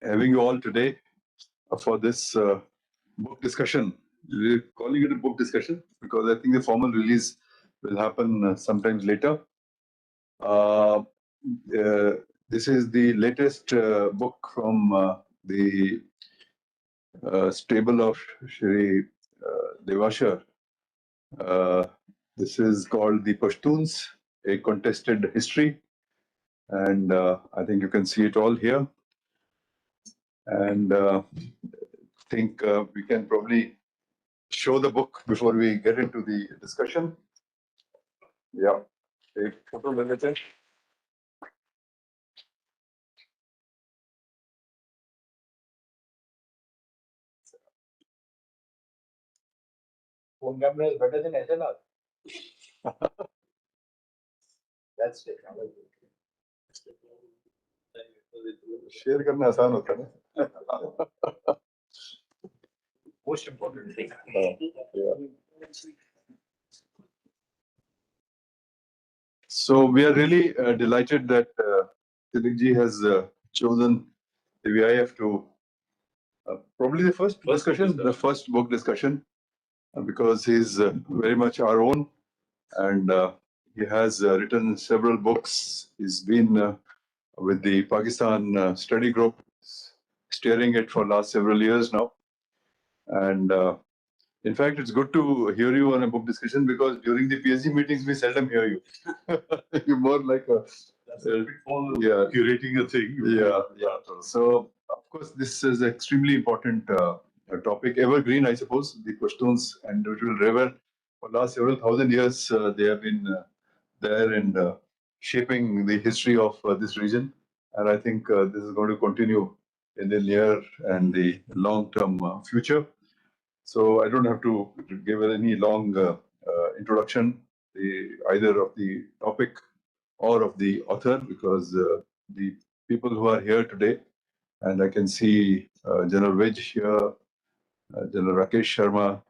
having you all today for this book discussion. We're calling it a book discussion because I think the formal release will happen sometimes later. Uh, this is the latest book from the stable of Shri Devasher. This is called The Pashtoons, A Contested History. And I think you can see it all here. And think we can probably show the book before we get into the discussion. Yeah. एक photo ले लेते हैं. Phone camera is better than SLR. That's technology. Share करना आसान होता है ना. Most important thing. So we are really delighted that Tilak ji has chosen the VIF to probably the first book discussion, because he's very much our own, and he has written several books. He's been with the Pakistan study group, steering it for last several years now. And in fact, it's good to hear you on a book discussion because during the PhD meetings, we seldom hear you. You're more like a curating a thing. Yeah. So, of course, this is an extremely important topic, evergreen, I suppose. The Pashtuns and it will revere for last several thousand years. They have been there and shaping the history of this region. And I think this is going to continue in the near and the long-term future. So I don't have to give any long introduction, either of the topic or of the author, because the people who are here today, and I can see General Vij here, General Rakesh Sharma,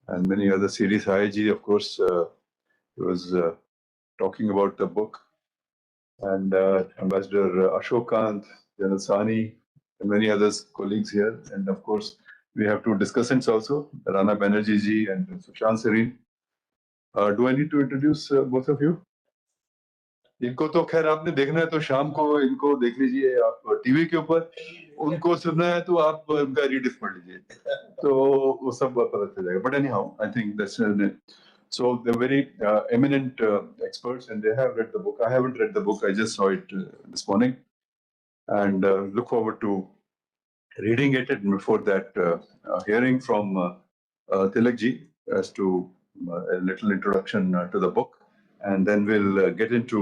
and many other series. IIG, of course, he was talking about the book, and Ambassador Ashok Kant, General Sani, and many others colleagues here. And of course, we have two discussants also, Rana Banerjee ji and Sushant Serene. Do I need to introduce both of you? इनको तो खैर आपने देखना है तो शाम को इनको देख लीजिए आप टीवी के ऊपर. उनको सुनना है तो आप उनका रीडिफ पढ़ लीजिए तो वो सब पता चल जाएगा. But anyhow, I think that's so they're very eminent experts and they have read the book. I haven't read the book. I just saw it this morning and look forward to reading it, and before that hearing from Tilak ji as to a little introduction to the book, and then we'll get into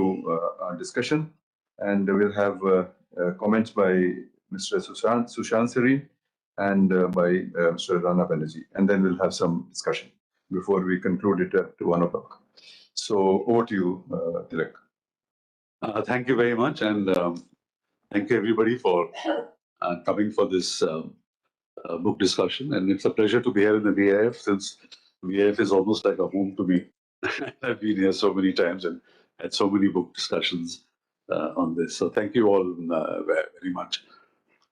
our discussion, and we'll have comments by Mr. Sushant Siri and by Mr. Rana Banerjee, and then we'll have some discussion before we conclude it at 1 o'clock. So over to you, Tilak. Thank you very much, and thank you everybody for coming for this book discussion. And it's a pleasure to be here in the VIF, since VIF is almost like a home to me. I've been here so many times and had so many book discussions on this. So thank you all very much.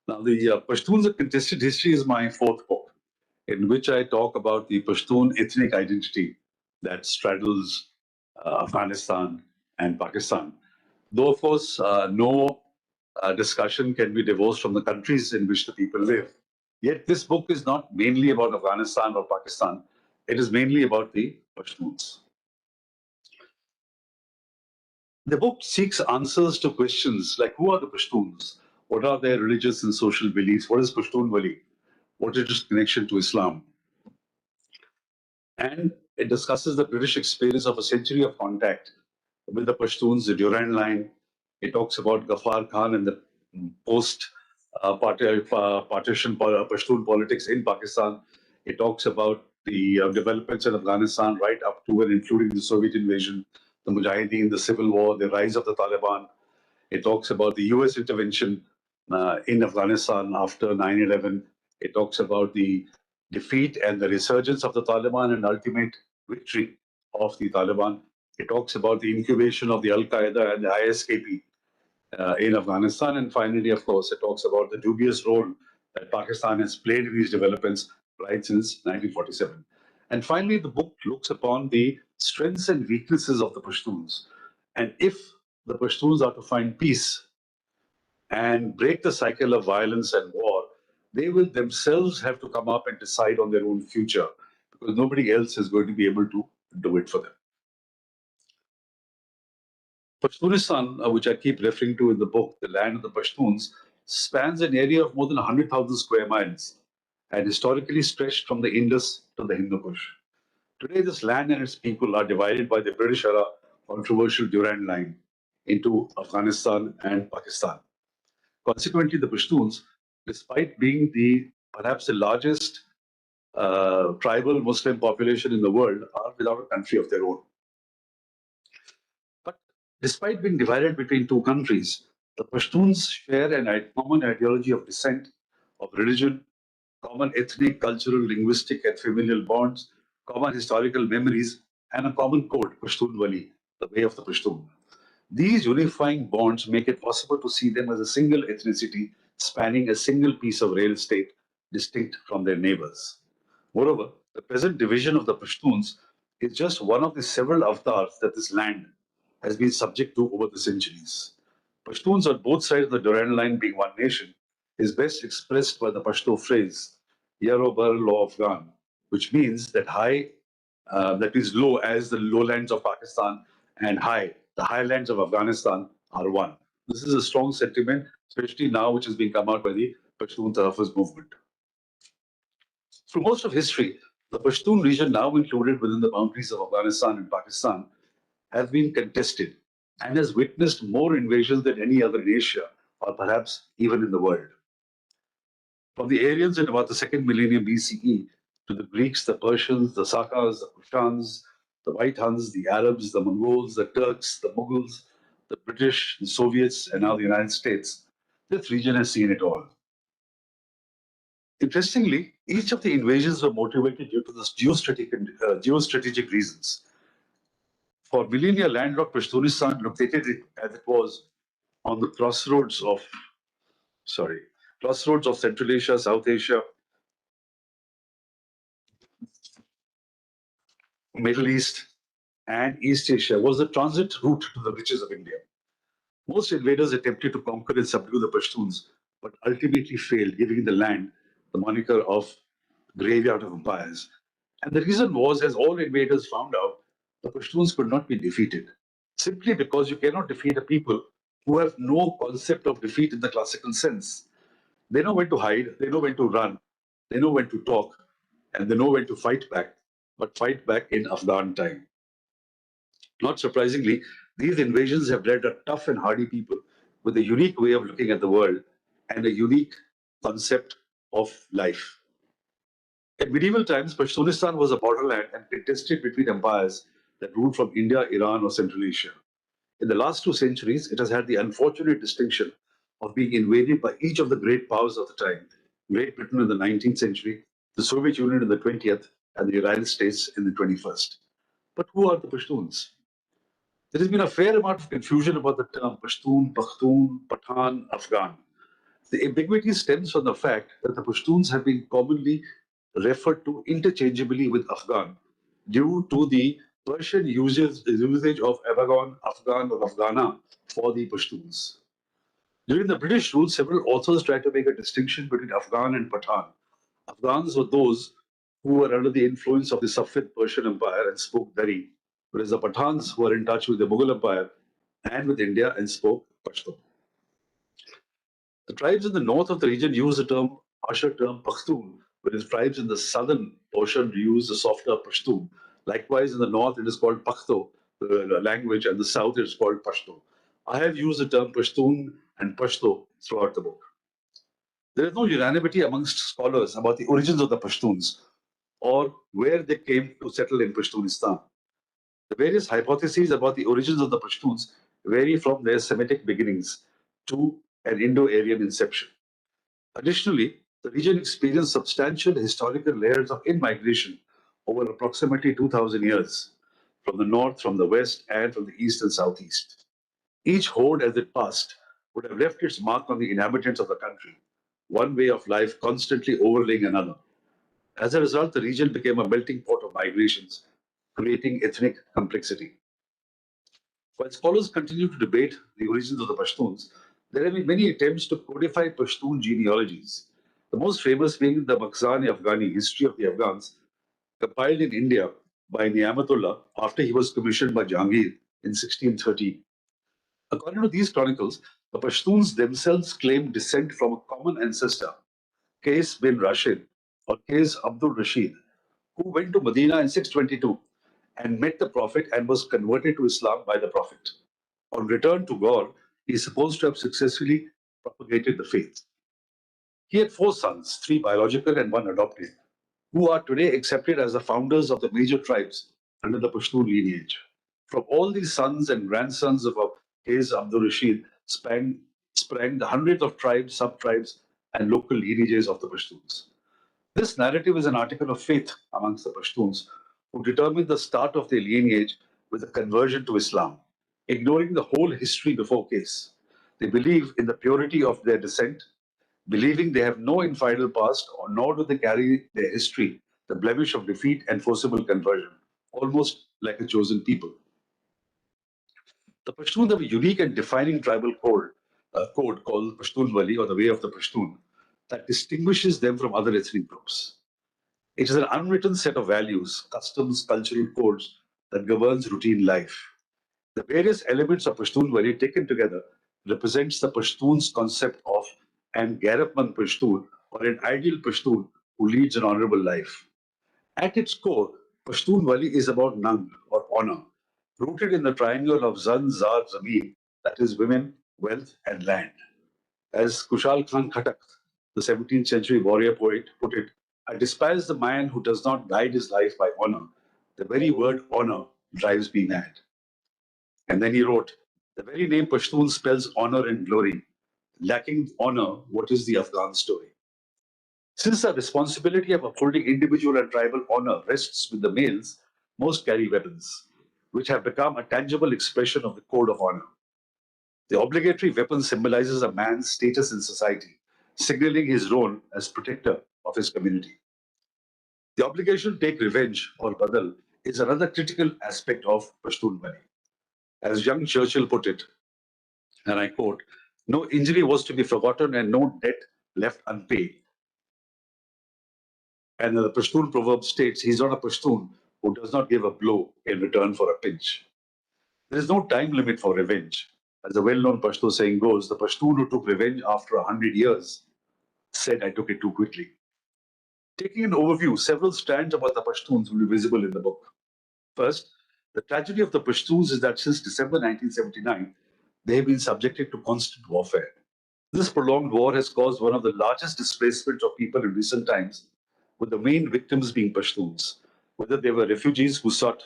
Now, the Pashtoons: A Contested History is my fourth book, in which I talk about the Pashtun ethnic identity that straddles Afghanistan and Pakistan. Though, of course, no discussion can be divorced from the countries in which the people live. Yet this book is not mainly about Afghanistan or Pakistan. It is mainly about the Pashtuns. The book seeks answers to questions like, who are the Pashtuns? What are their religious and social beliefs? What is Pashtun Wali? What is its connection to Islam? And it discusses the British experience of a century of contact with the Pashtuns, the Durand Line. It talks about Ghaffar Khan and the post-partition Pashtun politics in Pakistan. It talks about the developments in Afghanistan right up to and including the Soviet invasion, the Mujahideen, the civil war, the rise of the Taliban. It talks about the US intervention in Afghanistan after 9/11. It talks about the defeat and the resurgence of the Taliban and ultimate victory of the Taliban. It talks about the incubation of the Al-Qaeda and the ISKP in Afghanistan. And finally, of course, it talks about the dubious role that Pakistan has played in these developments right since 1947. And finally, the book looks upon the strengths and weaknesses of the Pashtuns. And if the Pashtuns are to find peace and break the cycle of violence and war, they will themselves have to come up and decide on their own future because nobody else is going to be able to do it for them. Pashtunistan, which I keep referring to in the book, The Land of the Pashtuns, spans an area of more than 100,000 square miles and historically stretched from the Indus to the Hindu Kush. Today, this land and its people are divided by the British era controversial Durand Line into Afghanistan and Pakistan. Consequently, the Pashtuns, despite being perhaps the largest tribal Muslim population in the world, are without a country of their own. But despite being divided between two countries, the Pashtuns share a common ideology of descent, of religion, common ethnic, cultural, linguistic, and familial bonds, common historical memories, and a common code, Pashtun Wali, the way of the Pashtun. These unifying bonds make it possible to see them as a single ethnicity spanning a single piece of real estate distinct from their neighbors. Moreover, the present division of the Pashtuns is just one of the several avatars that this land has been subject to over the centuries. Pashtuns on both sides of the Durand Line being one nation is best expressed by the Pashto phrase, Yaro Bar Lo Afghan, which means that that is low as the lowlands of Pakistan and high, the highlands of Afghanistan are one. This is a strong sentiment, especially now which is being come out by the Pashtun Tahafuz movement. Through most of history, the Pashtun region now included within the boundaries of Afghanistan and Pakistan has been contested and has witnessed more invasions than any other in Asia or perhaps even in the world. From the Aryans in about the second millennium BCE to the Greeks, the Persians, the Sakas, the Pashtuns, the White Huns, the Arabs, the Mongols, the Turks, the Mughals, the British, the Soviets, and now the United States, this region has seen it all. Interestingly, each of the invasions were motivated due to this geostrategic reasons. For millennia, landlocked Pashtunistan, located as it was on the crossroads of Central Asia, South Asia, Middle East, and East Asia, was the transit route to the riches of India. Most invaders attempted to conquer and subdue the Pashtuns, but ultimately failed, giving the land the moniker of graveyard of empires. And the reason was, as all invaders found out, the Pashtuns could not be defeated, simply because you cannot defeat a people who have no concept of defeat in the classical sense. They know when to hide, they know when to run, they know when to talk, and they know when to fight back, but fight back in Afghan time. Not surprisingly, these invasions have led a tough and hardy people with a unique way of looking at the world and a unique concept of life. In medieval times, Pashtunistan was a borderland and contested between empires that ruled from India, Iran, or Central Asia. In the last 2 centuries, it has had the unfortunate distinction of being invaded by each of the great powers of the time: Great Britain in the 19th century, the Soviet Union in the 20th, and the United States in the 21st. But who are the Pashtuns? There has been a fair amount of confusion about the term Pashtun, Pakhtun, Pathan, Afghan. The ambiguity stems from the fact that the Pashtuns have been commonly referred to interchangeably with Afghan due to the Persian usage of Afghan, or Afghana for the Pashtuns. During the British rule, several authors tried to make a distinction between Afghan and Pathan. Afghans were those who were under the influence of the Safed Persian Empire and spoke Dari, whereas the Pathans were in touch with the Mughal Empire and with India and spoke Pashto. The tribes in the north of the region use the harsher term Pakhtun, whereas tribes in the southern portion use the softer Pashtun. Likewise, in the north, it is called Pakhto, the language, and the south, it is called Pashto. I have used the term Pashtun and Pashto throughout the book. There is no unanimity amongst scholars about the origins of the Pashtuns or where they came to settle in Pashtunistan. The various hypotheses about the origins of the Pashtuns vary from their Semitic beginnings to an Indo-Aryan inception. Additionally, the region experienced substantial historical layers of in-migration over approximately 2,000 years from the north, from the west, and from the east and southeast. Each horde, as it passed, would have left its mark on the inhabitants of the country, one way of life constantly overlaying another. As a result, the region became a melting pot of migrations, creating ethnic complexity. While scholars continue to debate the origins of the Pashtuns, there have been many attempts to codify Pashtun genealogies, the most famous being the Makhzan-e-Afghani History of the Afghans, compiled in India by Ni'amatullah after he was commissioned by Jahangir in 1613. According to these chronicles, the Pashtuns themselves claim descent from a common ancestor, Qais bin Rashid or Qais Abdul Rashid, who went to Medina in 622 and met the Prophet and was converted to Islam by the Prophet. On return to Gaur, he is supposed to have successfully propagated the faith. He had four sons, three biological and one adopted, who are today accepted as the founders of the major tribes under the Pashtun lineage. From all these sons and grandsons of Qais Abdul Rashid sprang the hundreds of tribes, sub-tribes, and local lineages of the Pashtuns. This narrative is an article of faith amongst the Pashtuns, who determined the start of their lineage with a conversion to Islam, ignoring the whole history before Qais. They believe in the purity of their descent, believing they have no infidel past, or nor do they carry their history, the blemish of defeat and forcible conversion, almost like a chosen people. The Pashtuns have a unique and defining tribal code called Pashtun Wali, or the Way of the Pashtun, that distinguishes them from other ethnic groups. It is an unwritten set of values, customs, cultural codes that governs routine life. The various elements of Pashtun Wali taken together represents the Pashtun's concept of an Gairapman Pashtun, or an ideal Pashtun who leads an honorable life. At its core, Pashtun Wali is about Nang, or honor, rooted in the triangle of Zan, Zar, Zameen, that is women, wealth, and land. As Kushal Khan Khattak, the 17th century warrior poet, put it, I despise the man who does not guide his life by honor. The very word honor drives me mad. And then he wrote, the very name Pashtun spells honor and glory. Lacking honor, what is the Afghan story? Since the responsibility of upholding individual and tribal honor rests with the males, most carry weapons, which have become a tangible expression of the code of honor. The obligatory weapon symbolizes a man's status in society, signaling his role as protector of his community. The obligation to take revenge, or badal, is another critical aspect of Pashtun Wali. As young Churchill put it, and I quote, no injury was to be forgotten and no debt left unpaid. And the Pashtun proverb states, he's not a Pashtun who does not give a blow in return for a pinch. There is no time limit for revenge. As the well-known Pashto saying goes, the Pashtun who took revenge after 100 years said, I took it too quickly. Taking an overview, several strands about the Pashtuns will be visible in the book. First, the tragedy of the Pashtuns is that since December 1979, they have been subjected to constant warfare. This prolonged war has caused one of the largest displacements of people in recent times, with the main victims being Pashtuns, whether they were refugees who sought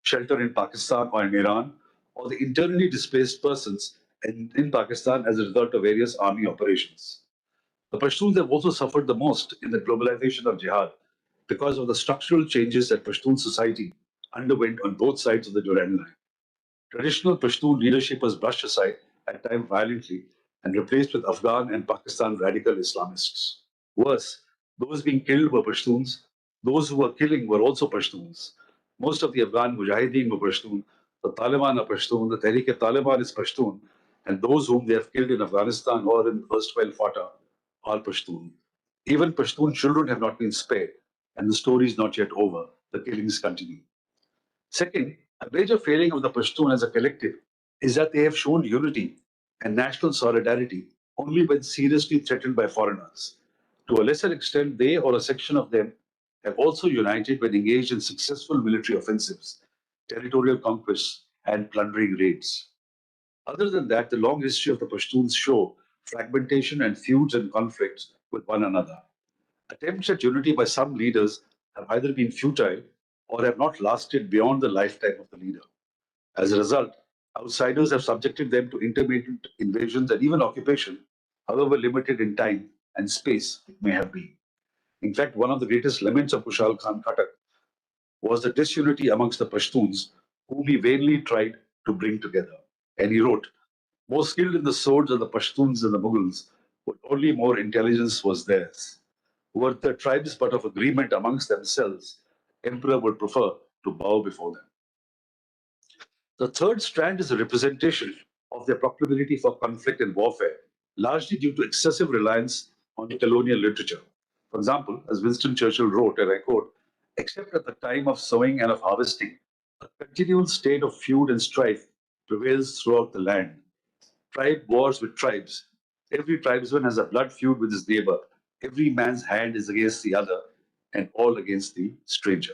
shelter in Pakistan or in Iran, or the internally displaced persons in Pakistan as a result of various army operations. The Pashtuns have also suffered the most in the globalization of jihad because of the structural changes that Pashtun society underwent on both sides of the Durand line. Traditional Pashtun leadership was brushed aside, at times violently, and replaced with Afghan and Pakistan radical Islamists. Worse, those being killed were Pashtuns. Those who were killing were also Pashtuns. Most of the Afghan Mujahideen were Pashtun. The Taliban are Pashtun. The Tehreek-e-Taliban is Pashtun. And those whom they have killed in Afghanistan or in erstwhile Fatah are Pashtun. Even Pashtun children have not been spared, and the story is not yet over. The killings continue. Second, a major failing of the Pashtun as a collective is that they have shown unity and national solidarity only when seriously threatened by foreigners. To a lesser extent, they or a section of them have also united when engaged in successful military offensives, territorial conquests, and plundering raids. Other than that, the long history of the Pashtuns show fragmentation and feuds and conflicts with one another. Attempts at unity by some leaders have either been futile or have not lasted beyond the lifetime of the leader. As a result, outsiders have subjected them to intermittent invasions and even occupation, however limited in time and space it may have been. In fact, one of the greatest laments of Kushal Khan Khattak was the disunity amongst the Pashtuns, whom he vainly tried to bring together. And he wrote, More skilled in the swords of the Pashtuns and the Mughals, but only more intelligence was theirs. Were the tribes but of agreement amongst themselves, emperor would prefer to bow before them. The third strand is a representation of their proclivity for conflict and warfare, largely due to excessive reliance on colonial literature. For example, as Winston Churchill wrote, and I quote, except at the time of sowing and of harvesting, a continual state of feud and strife prevails throughout the land. Tribe wars with tribes. Every tribesman has a blood feud with his neighbor. Every man's hand is against the other, and all against the stranger.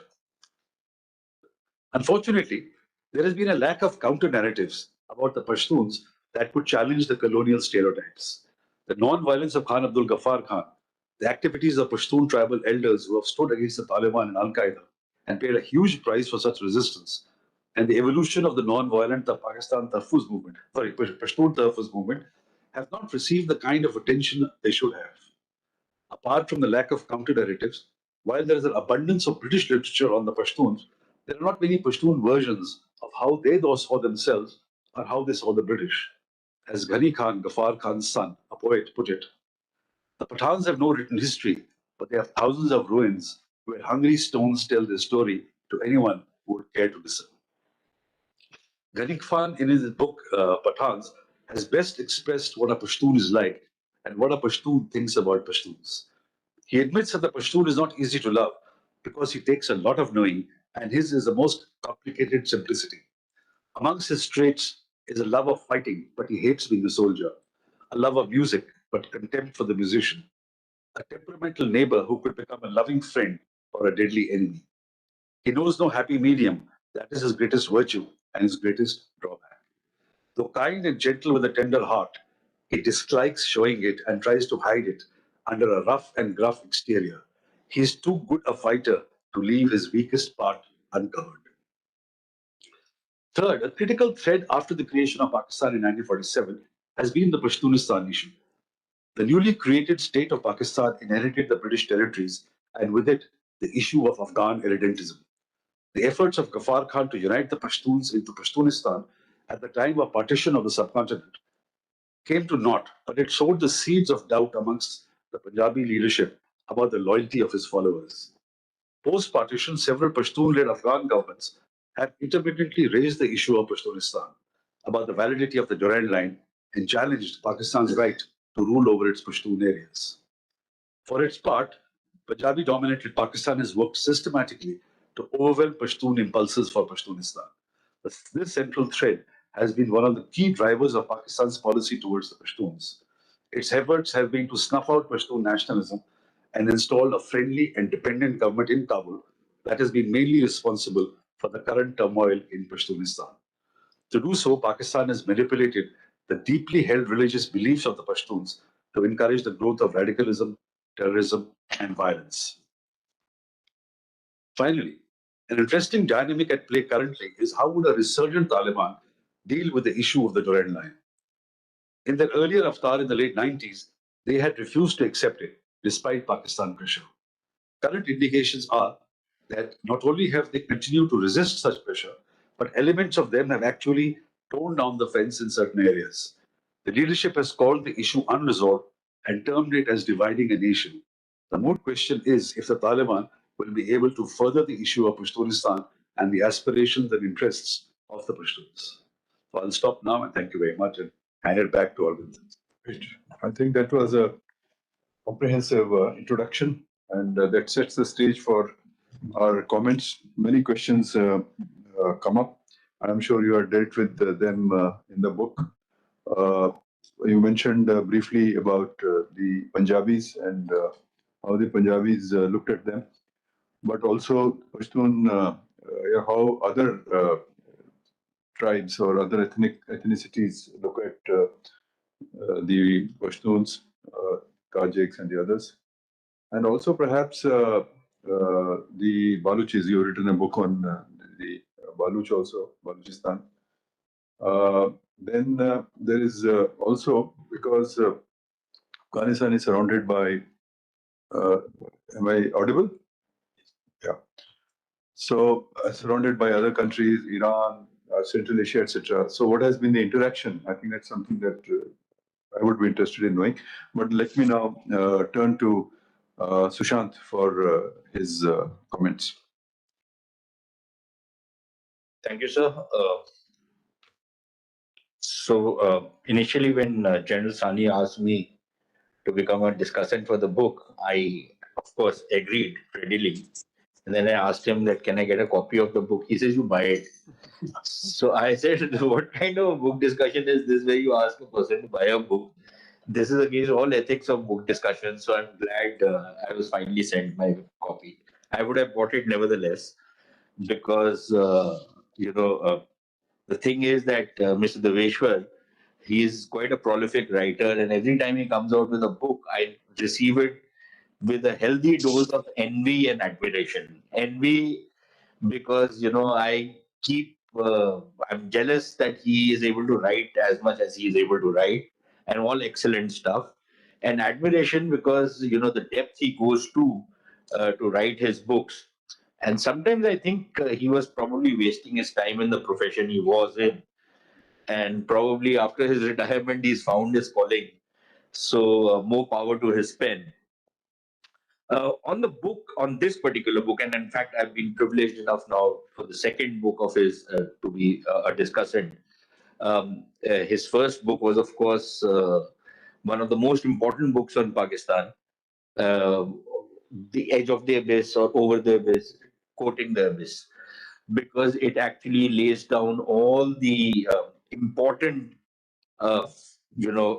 Unfortunately, there has been a lack of counter narratives about the Pashtuns that could challenge the colonial stereotypes. The non-violence of Khan Abdul Ghaffar Khan, the activities of Pashtun tribal elders who have stood against the Taliban and Al-Qaeda and paid a huge price for such resistance, and the evolution of the non-violent Pakistan Tahfuz movement, Pashtun Tahfuz movement, have not received the kind of attention they should have. Apart from the lack of counter narratives, while there is an abundance of British literature on the Pashtuns, there are not many Pashtun versions of how they saw themselves or how they saw the British. As Ghani Khan, Ghaffar Khan's son, a poet, put it, the Pathans have no written history, but they have thousands of ruins where hungry stones tell their story to anyone who would care to listen. Ghani Khan, in his book Pathans, has best expressed what a Pashtun is like and what a Pashtun thinks about Pashtuns. He admits that the Pashtun is not easy to love because he takes a lot of knowing, and his is the most complicated simplicity. Amongst his traits is a love of fighting, but he hates being a soldier, a love of music, but contempt for the musician, a temperamental neighbor who could become a loving friend or a deadly enemy. He knows no happy medium. That is his greatest virtue and his greatest drawback. Though kind and gentle with a tender heart, he dislikes showing it and tries to hide it under a rough and gruff exterior. He is too good a fighter to leave his weakest part uncovered. Third, a critical thread after the creation of Pakistan in 1947 has been the Pashtunistan issue. The newly created state of Pakistan inherited the British territories and with it the issue of Afghan irredentism. The efforts of Ghaffar Khan to unite the Pashtuns into Pashtunistan at the time of partition of the subcontinent came to naught, but it sowed the seeds of doubt amongst the Punjabi leadership about the loyalty of his followers. Post-partition, several Pashtun-led Afghan governments have intermittently raised the issue of Pashtunistan, about the validity of the Durand Line, and challenged Pakistan's right to rule over its Pashtun areas. For its part, Punjabi-dominated Pakistan has worked systematically to overwhelm Pashtun impulses for Pashtunistan. This central thread has been one of the key drivers of Pakistan's policy towards the Pashtuns. Its efforts have been to snuff out Pashtun nationalism and install a friendly and dependent government in Kabul that has been mainly responsible for the current turmoil in Pashtunistan. To do so, Pakistan has manipulated the deeply held religious beliefs of the Pashtuns to encourage the growth of radicalism, terrorism, and violence. Finally, an interesting dynamic at play currently is how would a resurgent Taliban deal with the issue of the Durand Line? In their earlier avatar in the late 90s, they had refused to accept it despite Pakistan pressure. Current indications are that not only have they continued to resist such pressure, but elements of them have actually torn down the fence in certain areas. The leadership has called the issue unresolved and termed it as dividing a nation. The moot question is if the Taliban will be able to further the issue of Pashtunistan and the aspirations and interests of the Pashtuns. So I'll stop now and thank you very much and hand it back to Arvind. Great. I think that was a comprehensive introduction, and that sets the stage for our comments. Many questions come up. I'm sure you are dealt with them in the book. You mentioned briefly about the Punjabis and how the Punjabis looked at them, but also Pashtun, how other tribes or other ethnicities look at the Pashtuns, Tajiks, and the others. And also perhaps the Baluchis. You've written a book on the Baluch also, Baluchistan. Then there is also, because Afghanistan is surrounded by, am I audible? Yeah. So surrounded by other countries, Iran, Central Asia, etc. So what has been the interaction? I think that's something that I would be interested in knowing. But let me now turn to Sushant for his comments. Thank you, sir. Initially, when General Sani asked me to become a discussant for the book, I, of course, agreed readily. And then I asked him that, can I get a copy of the book? He says, you buy it. So I said, what kind of book discussion is this where you ask a person to buy a book? This is against all ethics of book discussion. So I'm glad I was finally sent my copy. I would have bought it nevertheless because, the thing is that Mr. Devasher, he is quite a prolific writer, and every time he comes out with a book, I receive it with a healthy dose of envy and admiration. Envy because I keep I'm jealous that he is able to write as much as he is able to write, and all excellent stuff. And admiration because the depth he goes to write his books. And sometimes I think he was probably wasting his time in the profession he was in, and probably after his retirement he's found his calling. So more power to his pen. On the book, on this particular book, and in fact, I've been privileged enough now for the second book of his to be a discussant. His first book was, of course, one of the most important books on Pakistan, uh, The Edge of the Abyss or Over the Abyss, Quoting the Abyss, because it actually lays down all the important uh,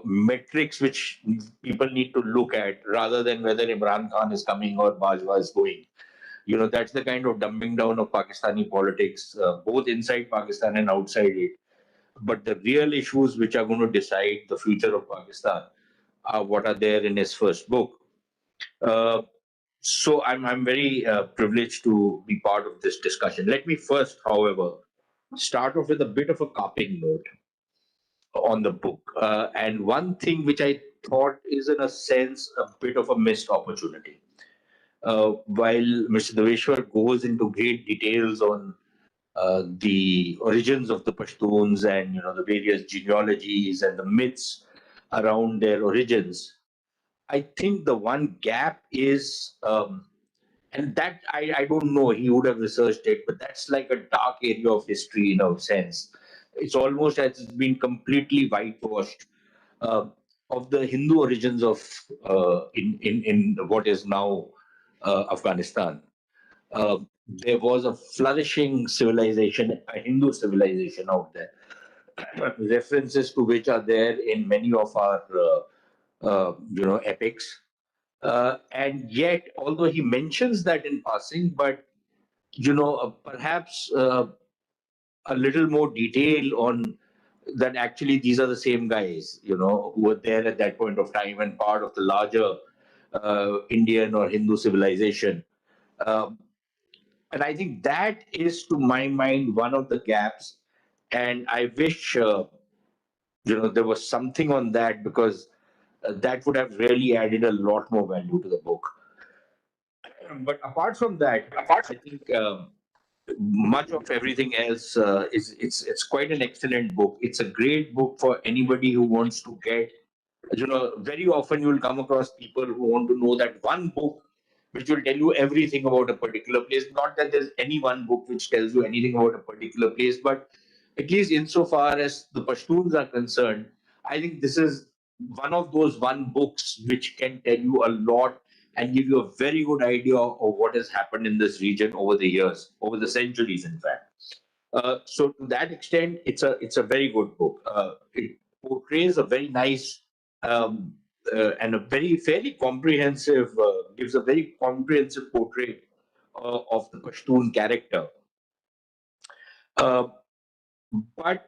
metrics which people need to look at rather than whether Imran Khan is coming or Bajwa is going. That's the kind of dumbing down of Pakistani politics, both inside Pakistan and outside it. But the real issues which are going to decide the future of Pakistan are what are there in his first book. Uh, so I'm very privileged to be part of this discussion. Let me first, however, start off with a bit of a carping note on the book. And one thing which I thought is, in a sense, a bit of a missed opportunity. While Mr. Devasher goes into great details on the origins of the Pashtuns and the various genealogies and the myths around their origins, I think the one gap is, and that I don't know, he would have researched it, but that's like a dark area of history in a sense. It's almost as it's been completely whitewashed uh, of the Hindu origins of in what is now Afghanistan. There was a flourishing civilization, a Hindu civilization out there, references to which are there in many of our epics. And yet, although he mentions that in passing, but perhaps a little more detail on that actually these are the same guys, who were there at that point of time and part of the larger Indian or Hindu civilization. Um, and I think that is, to my mind, one of the gaps. And I wish, there was something on that because that would have really added a lot more value to the book. But apart from that, I think much of everything else is it's quite an excellent book. It's a great book for anybody who wants to get. Very often you will come across people who want to know that one book which will tell you everything about a particular place. Not that there's any one book which tells you anything about a particular place, but at least insofar as the Pashtuns are concerned, I think this is one of those one books which can tell you a lot and give you a very good idea of what has happened in this region over the years, over the centuries, in fact. So to that extent, it's a very good book. It portrays a very nice um, and a very fairly comprehensive, gives a very comprehensive portrait of the Pashtun character. Uh, but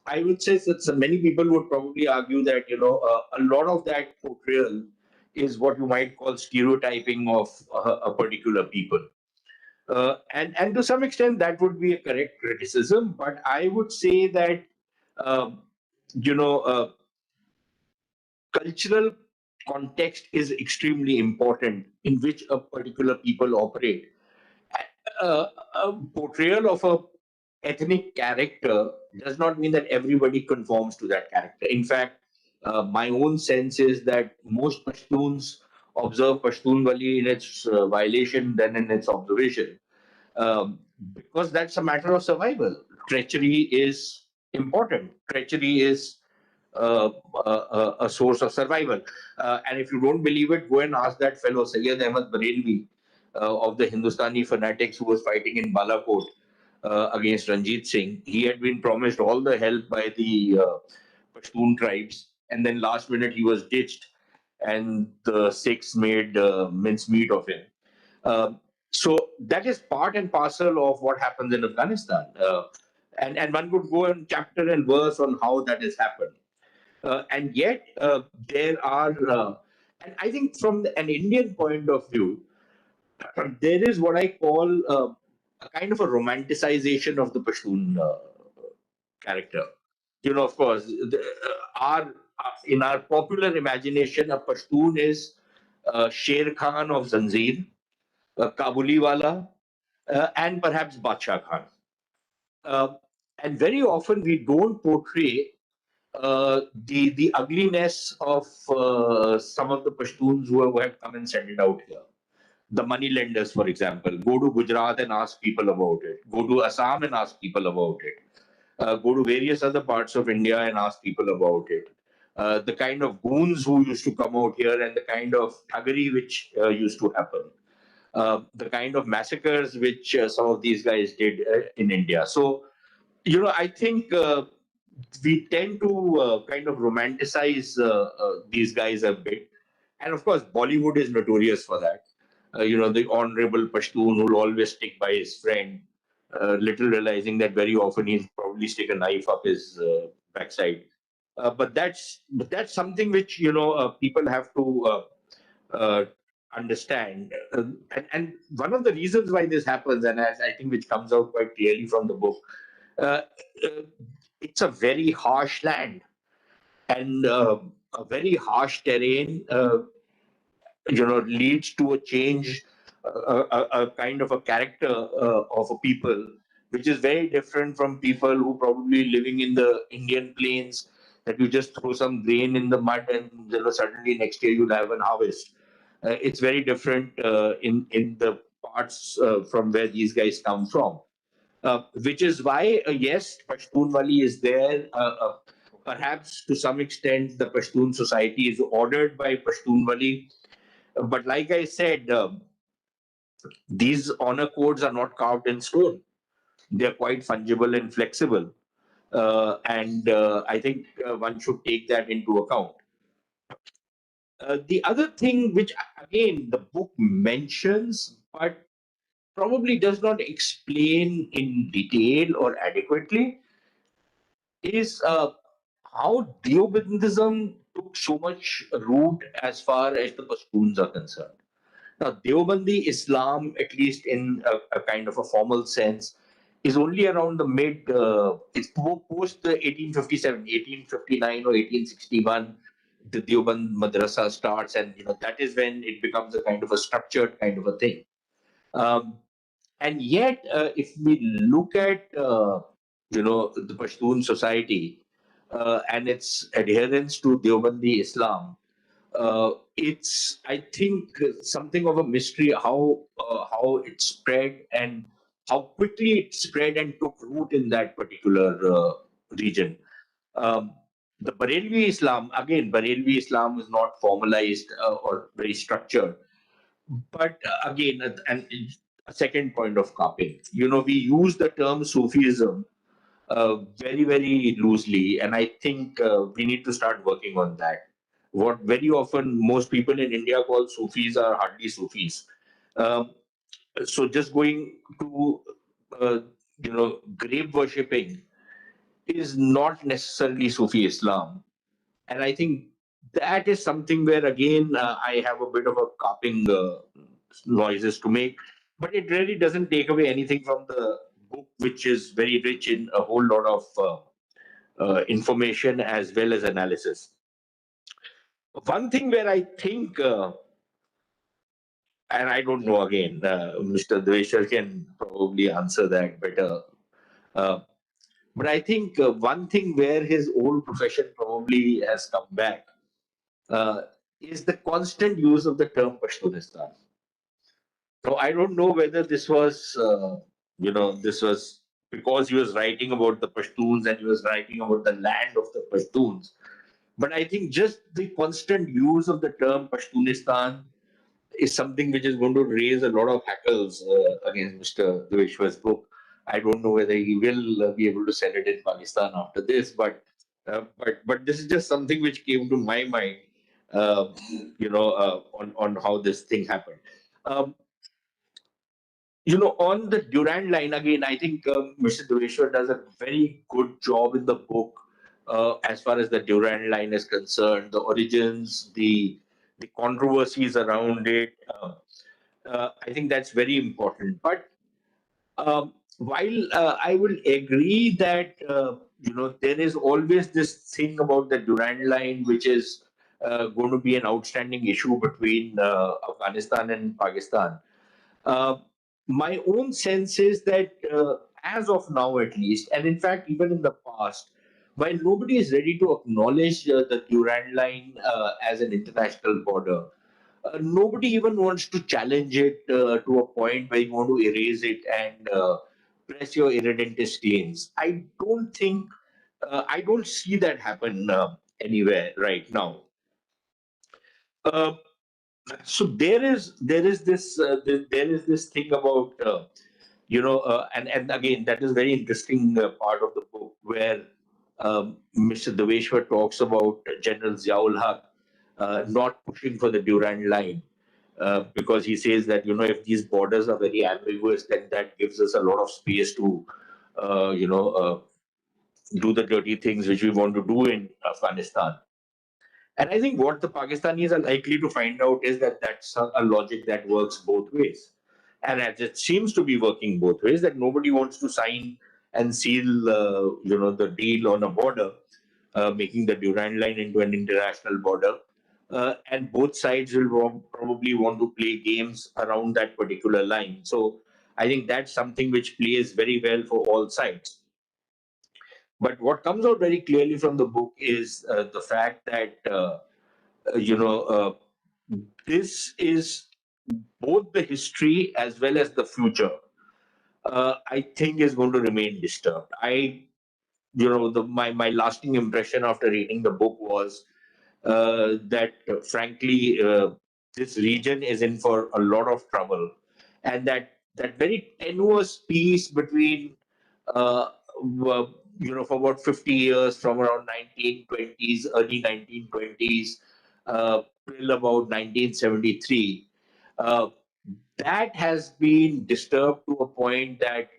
I would say that many people would probably argue that a lot of that portrayal is what you might call stereotyping of a particular people. And to some extent, that would be a correct criticism. But I would say that, um, you know, uh, cultural context is extremely important in which a particular people operate. A portrayal of a ethnic character does not mean that everybody conforms to that character. In fact, my own sense is that most Pashtuns observe Pashtunwali in its violation than in its observation, because that's a matter of survival. Treachery is important. Treachery is a source of survival. And if you don't believe it, go and ask that fellow Sayyid Ahmad Barelvi of the Hindustani fanatics who was fighting in Balakot against Ranjit Singh. He had been promised all the help by the Pashtun tribes, and then last minute he was ditched, and the Sikhs made mincemeat of him. So that is part and parcel of what happens in Afghanistan. And one could go in chapter and verse on how that has happened. And yet, there are, and I think from an Indian point of view, there is what I call a kind of a romanticization of the Pashtun character. Of course, in our popular imagination, a Pashtun is Sher Khan of Zanjeer, Kabuli Wala, and perhaps Badshah Khan. Uh, and very often we don't portray the ugliness of some of the Pashtuns who have come and settled out here. The money lenders, for example, go to Gujarat and ask people about it. Go to Assam and ask people about it. Go to various other parts of India and ask people about it. The kind of goons who used to come out here and the kind of thuggery which used to happen. The kind of massacres which some of these guys did in India. So, I think we tend to kind of romanticize these guys a bit. And of course, Bollywood is notorious for that. The honorable Pashtun who'll always stick by his friend, little realizing that very often he'll probably stick a knife up his backside. But that's something which people have to understand. And one of the reasons why this happens, and as I think which comes out quite clearly from the book, uh, uh, it's a very harsh land and a very harsh terrain. Leads to a change, a kind of a character of a people, which is very different from people who probably living in the Indian plains, that you just throw some grain in the mud and suddenly next year you'll have an harvest. It's very different in the parts from where these guys come from. Which is why, yes, Pashtunwali is there. Perhaps to some extent, the Pashtun society is ordered by Pashtunwali. But like I said, these honor codes are not carved in stone. They're quite fungible and flexible. And I think one should take that into account. The other thing, which again the book mentions, but probably does not explain in detail or adequately, is how Deobandism took so much root as far as the Pashtuns are concerned. Now, Deobandi Islam, at least in a kind of a formal sense, is only around the it's post the 1857, 1859 or 1861, the Deoband Madrasa starts, and that is when it becomes a kind of a structured kind of a thing. Um, and yet, if we look at the Pashtun society and its adherence to Deobandi Islam, it's, I think, something of a mystery how it spread and how quickly it spread and took root in that particular region. Um, the Barelvi Islam, again, Barelvi Islam is not formalized or very structured, but again, and a second point of copying. We use the term Sufism very, very loosely. And I think we need to start working on that. What very often most people in India call Sufis are hardly Sufis. Um, so just going to, grave worshipping is not necessarily Sufi Islam. And I think that is something where, again, I have a bit of a copying noises to make. But it really doesn't take away anything from the book, which is very rich in a whole lot of information as well as analysis. One thing where I think, and I don't know, again, Mr. Devasher can probably answer that better. But I think one thing where his old profession probably has come back uh, is the constant use of the term Pashtunistan. So I don't know whether this was, this was because he was writing about the Pashtuns and he was writing about the land of the Pashtuns. But I think just the constant use of the term Pashtunistan is something which is going to raise a lot of hackles against Mr. Deveshwar's book. I don't know whether he will be able to sell it in Pakistan after this, but this is just something which came to my mind, uh, on how this thing happened. Um, on the Durand line again, I think Mr. Deveshwar does a very good job in the book as far as the Durand line is concerned, the origins, the controversies around it. I think that's very important. But while I will agree that there is always this thing about the Durand line, which is going to be an outstanding issue between Afghanistan and Pakistan. Uh, my own sense is that, as of now at least, and in fact, even in the past, while nobody is ready to acknowledge the Durand line as an international border, nobody even wants to challenge it to a point where you want to erase it and press your irredentist claims. I don't see that happen anywhere right now. Uh, so there is this thing about and again that is very interesting part of the book where Mr. Deveshwar talks about General Ziaul Haq not pushing for the Durand line because he says that if these borders are very ambiguous, then that gives us a lot of space to uh, you know uh, do the dirty things which we want to do in Afghanistan. And I think what the Pakistanis are likely to find out is that that's a logic that works both ways. And as it seems to be working both ways, that nobody wants to sign and seal, the deal on a border, making the Durand line into an international border. And both sides will probably want to play games around that particular line. So I think that's something which plays very well for all sides. But what comes out very clearly from the book is the fact that you know, this is both the history as well as the future. I think is going to remain disturbed. My lasting impression after reading the book was that, frankly, this region is in for a lot of trouble, and that very tenuous peace between, for about 50 years, from around 1920s, early 1920s, till about 1973. Uh, that has been disturbed to a point that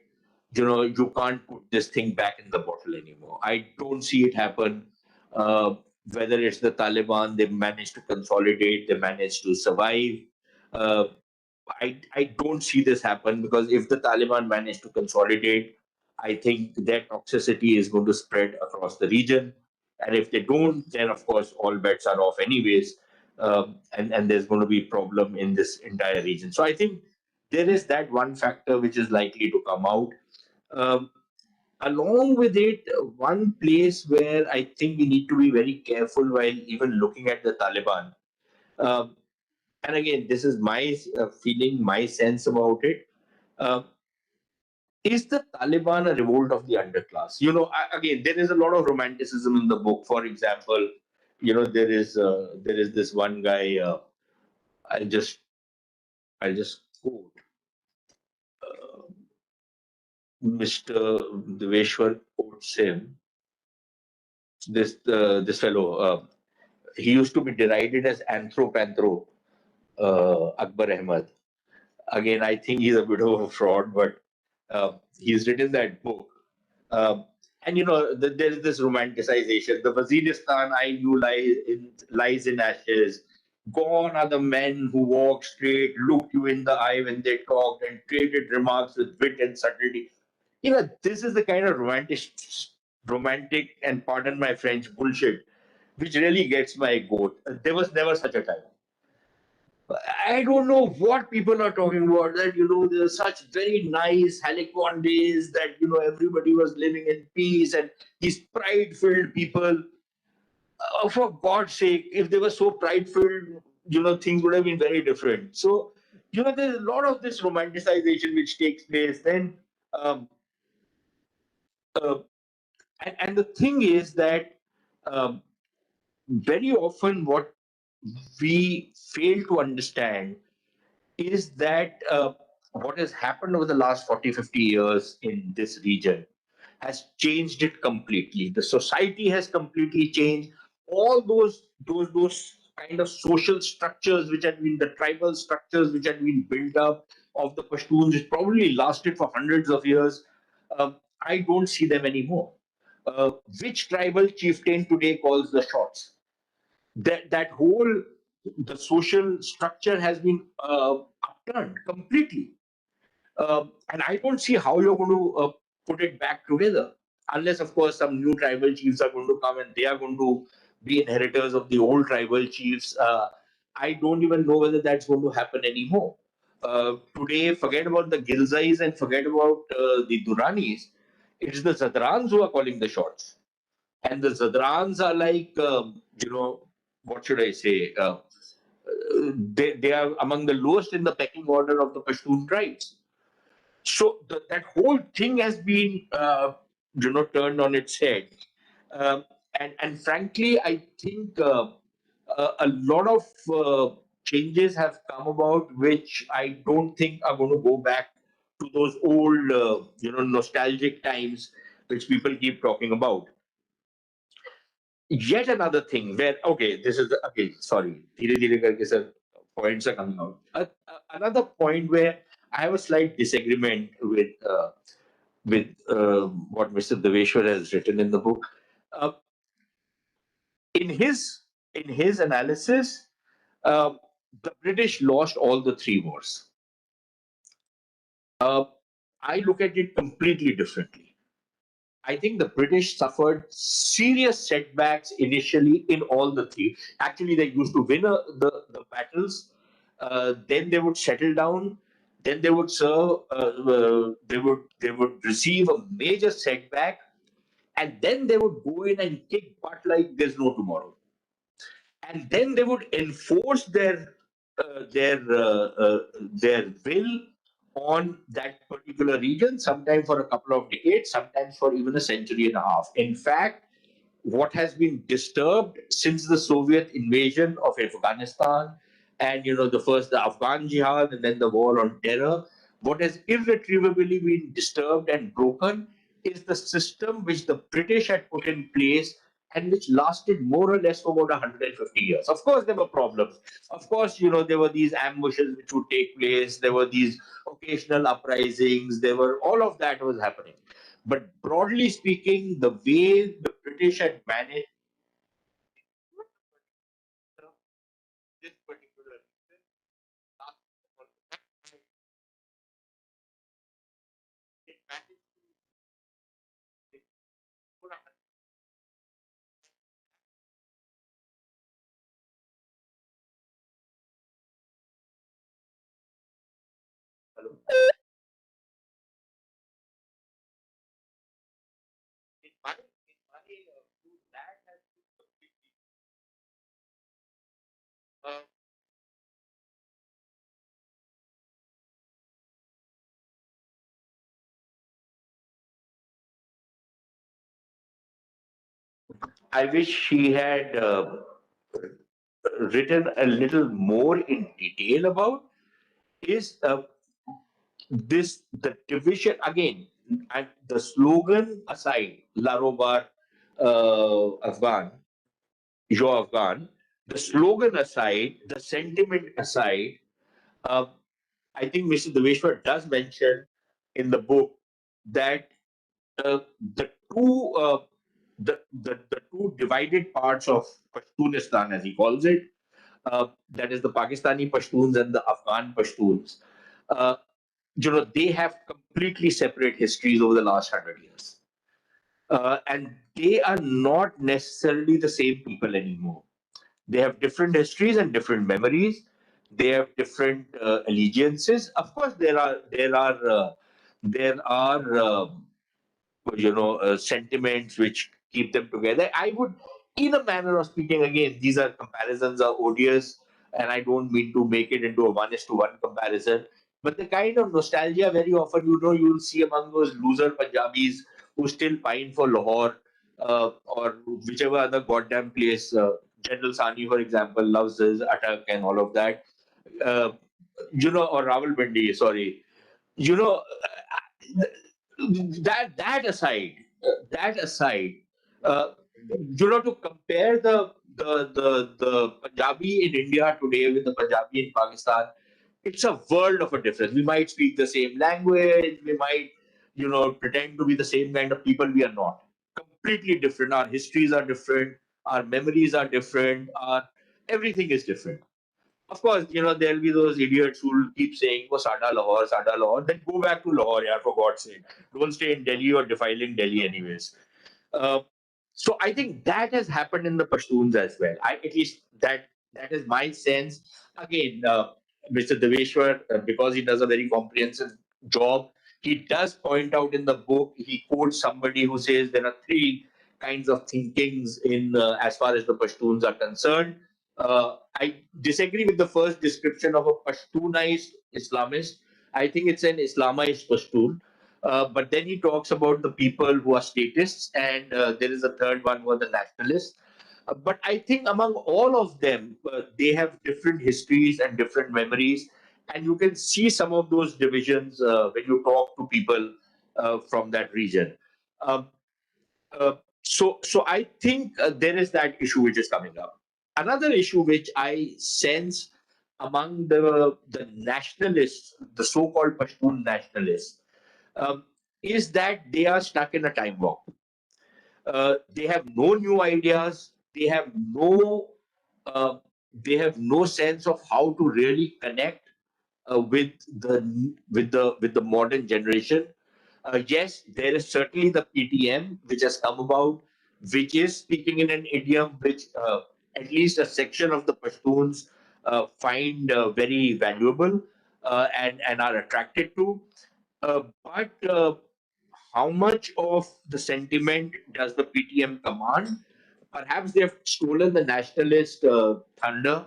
you can't put this thing back in the bottle anymore. I don't see it happen. Uh, Whether it's the Taliban, they managed to consolidate, they managed to survive. Uh, I don't see this happen because if the Taliban manage to consolidate, I think their toxicity is going to spread across the region. And if they don't, then of course all bets are off anyways, and there's going to be problem in this entire region. So I think there is that one factor which is likely to come out. Um, Along with it, one place where I think we need to be very careful while even looking at the Taliban. Um, and again, this is my feeling, my sense about it. Uh, is the Taliban a revolt of the underclass? Again, there is a lot of romanticism in the book. For example, there is this one guy. I'll just I'll just quote Mr. Deveshwar quotes him. This fellow. He used to be derided as Anthropanthro Akbar Ahmad. Again, I think he's a bit of a fraud, but he's written that book. Um, and there is this romanticization. The Waziristan I knew lies in ashes. Gone are the men who walked straight, looked you in the eye when they talked, and traded remarks with wit and subtlety. This is the kind of romantic, and pardon my French, bullshit, which really gets my goat. There was never such a time. I don't know what people are talking about. That there's such very nice Helicon days that everybody was living in peace and these pride-filled people. For God's sake, if they were so pride-filled, things would have been very different. So, there's a lot of this romanticization which takes place. Then, um, uh, and the thing is that um, very often what we fail to understand is that what has happened over the last 40, 50 years in this region has changed it completely. The society has completely changed. All those kind of social structures which had been the tribal structures which had been built up of the Pashtuns, which probably lasted for hundreds of years. I don't see them anymore. Which tribal chieftain today calls the shots? That whole the social structure has been upturned completely. And I don't see how you're going to put it back together, unless, of course, some new tribal chiefs are going to come and they are going to be inheritors of the old tribal chiefs. I don't even know whether that's going to happen anymore. Today, forget about the Gilzais and forget about the Duranis. It's the Zadrans who are calling the shots. And the Zadrans are like, what should I say? They are among the lowest in the pecking order of the Pashtun tribes. So that whole thing has been, turned on its head. Um, and frankly, I think a lot of changes have come about, which I don't think are going to go back to those old, nostalgic times which people keep talking about. Yet another thing where, okay, this is again, sorry, धीरे धीरे करके sir points are coming out. Another point where I have a slight disagreement with what Mr. Devasher has written in the book. Uh, in his analysis, uh, the British lost all the three wars. Uh, I look at it completely differently. I think the British suffered serious setbacks initially in all the three. Actually, they used to win the battles, then they would settle down, then they would serve, they would receive a major setback, and then they would go in and kick butt like there's no tomorrow. And then they would enforce their will on that particular region, sometimes for a couple of decades, sometimes for even a century and a half. In fact, what has been disturbed since the Soviet invasion of Afghanistan and the Afghan jihad and then the war on terror, what has irretrievably been disturbed and broken is the system which the British had put in place and which lasted more or less for about 150 years. Of course, there were problems. Of course, there were these ambushes which would take place. There were these occasional uprisings. There were all of that was happening. But broadly speaking, the way the British had managed this particular region, it managed to put a in my view, that has been completely. Uh, I wish he had written a little more in detail about is this the division again and the slogan aside, Larobar Afghan, Yo Afghan, the slogan aside, the sentiment aside, uh, I think Mr. Deveshwar does mention in the book that uh, the two the two divided parts of Pashtunistan, as he calls it, that is the Pakistani Pashtuns and the Afghan Pashtuns, uh, they have completely separate histories over the last 100 years. And they are not necessarily the same people anymore. They have different histories and different memories. They have different allegiances. Of course, there are sentiments which keep them together. I would, in a manner of speaking, again, these are comparisons are odious, and I don't mean to make it into a one-is-to-one comparison. But the kind of nostalgia very often, you'll see among those loser Punjabis who still pine for Lahore or whichever other goddamn place. General Sani, for example, loves his Atak and all of that. Uh, or Rawalpindi, sorry. You know, that aside, uh, to compare the Punjabi in India today with the Punjabi in Pakistan, it's a world of a difference. We might speak the same language, we might, pretend to be the same kind of people. We are not. Completely different. Our histories are different. Our memories are different. Our everything is different. Of course, there'll be those idiots who'll keep saying, "Oh, Sada Lahore." Then go back to Lahore, yeah, for God's sake. Don't stay in Delhi or defiling Delhi, anyways. Uh, so I think that has happened in the Pashtuns as well. At least that is my sense. Again, Mr. Deveshwar, because he does a very comprehensive job, he does point out in the book. He quotes somebody who says there are three kinds of thinkings in as far as the Pashtuns are concerned. I disagree with the first description of a Pashtunized Islamist. I think it's an Islamized Pashtun. But then he talks about the people who are statists, and there is a third one who are the nationalists. But I think among all of them, they have different histories and different memories, and you can see some of those divisions when you talk to people from that region. Um, so I think there is that issue which is coming up. Another issue which I sense among the nationalists, the so-called Pashtun nationalists, um, is that they are stuck in a time bomb. They have no new ideas. Uh, they have no sense of how to really connect with the modern generation. Yes, there is certainly the PTM which has come about, which is speaking in an idiom which at least a section of the Pashtuns find very valuable and are attracted to. But how much of the sentiment does the PTM command? Perhaps they have stolen the nationalist thunder,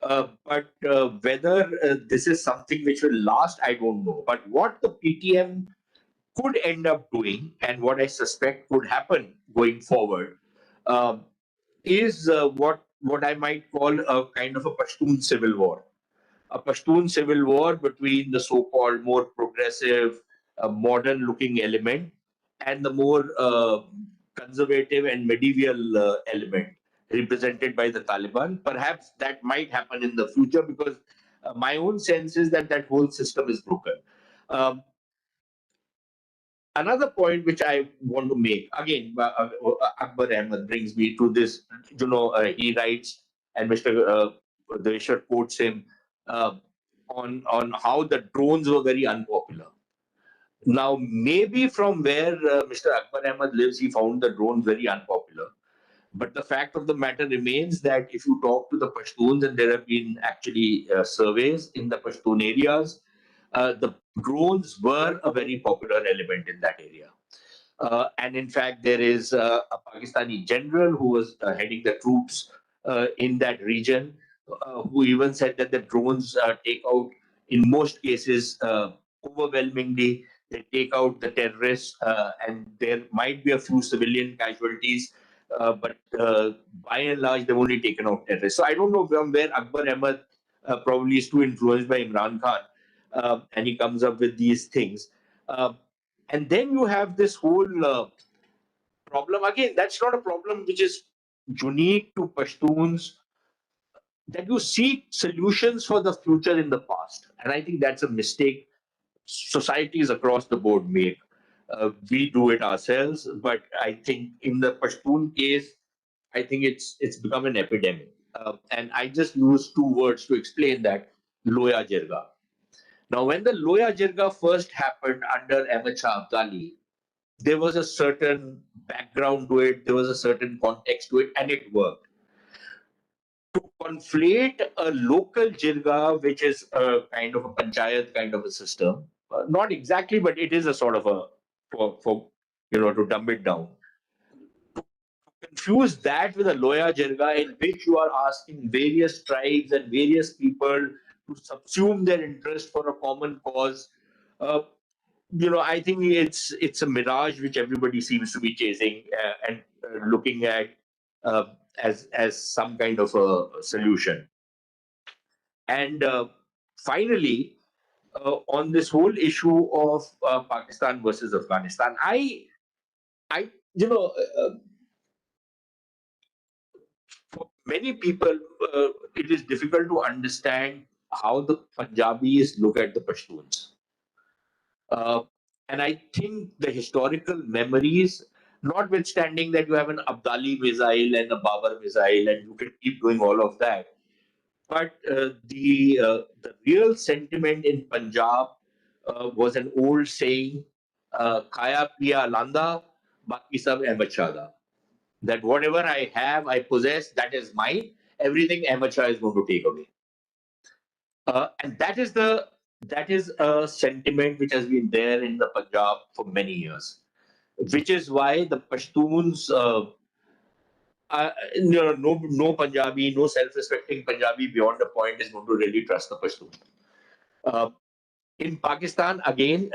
but whether this is something which will last, I don't know. But what the PTM could end up doing, and what I suspect could happen going forward, um, is what I might call a kind of a Pashtun civil war. A Pashtun civil war between the so-called more progressive, modern-looking element and the more conservative and medieval element represented by the Taliban. Perhaps that might happen in the future because my own sense is that that whole system is broken. Um, Another point which I want to make again, Akbar Ahmed brings me to this. He writes, and Mr. Deveshwar quotes him uh, on how the drones were very unpopular. Now, maybe from where Mr. Akbar Ahmed lives, he found the drones very unpopular. But the fact of the matter remains that if you talk to the Pashtuns, and there have been actually surveys in the Pashtun areas, the drones were a very popular element in that area. And in fact, there is a Pakistani general who was heading the troops in that region, who even said that the drones take out, in most cases, overwhelmingly, they take out the terrorists, and there might be a few civilian casualties, but by and large, they've only taken out terrorists. So I don't know from where Akbar Ahmed probably is too influenced by Imran Khan, and he comes up with these things. Uh, and then you have this whole problem. Again, that's not a problem which is unique to Pashtuns, that you seek solutions for the future in the past. And I think that's a mistake societies across the board make. We do it ourselves, but I think in the Pashtun case, I think it's become an epidemic. And I just use two words to explain that: Loya Jirga. Now, when the Loya Jirga first happened under Ahmed Shah Abdali, there was a certain background to it, there was a certain context to it, and it worked. For conflate a local jirga, which is a kind of a panchayat kind of a system, not exactly, but it is a sort of a for to dumb it down. Confuse that with a loya jirga in which you are asking various tribes and various people to subsume their interest for a common cause. Uh, I think it's a mirage which everybody seems to be chasing and looking at uh, as some kind of a solution. And finally, on this whole issue of Pakistan versus Afghanistan, I, you know, for many people, it is difficult to understand how the Punjabis look at the Pashtuns. Uh, and I think the historical memories, notwithstanding that you have an Abdali missile and a Babar missile, and you can keep doing all of that, but the real sentiment in Punjab was an old saying, "Khaya piya landa, baki sab Ahmad Shah da." That whatever I have, I possess, that is mine. Everything Ahmad Shah is going to take away. And that is a sentiment which has been there in the Punjab for many years, which is why the Pashtuns, no Punjabi, no self-respecting Punjabi beyond a point is going to really trust the Pashtun. Uh, in Pakistan, again,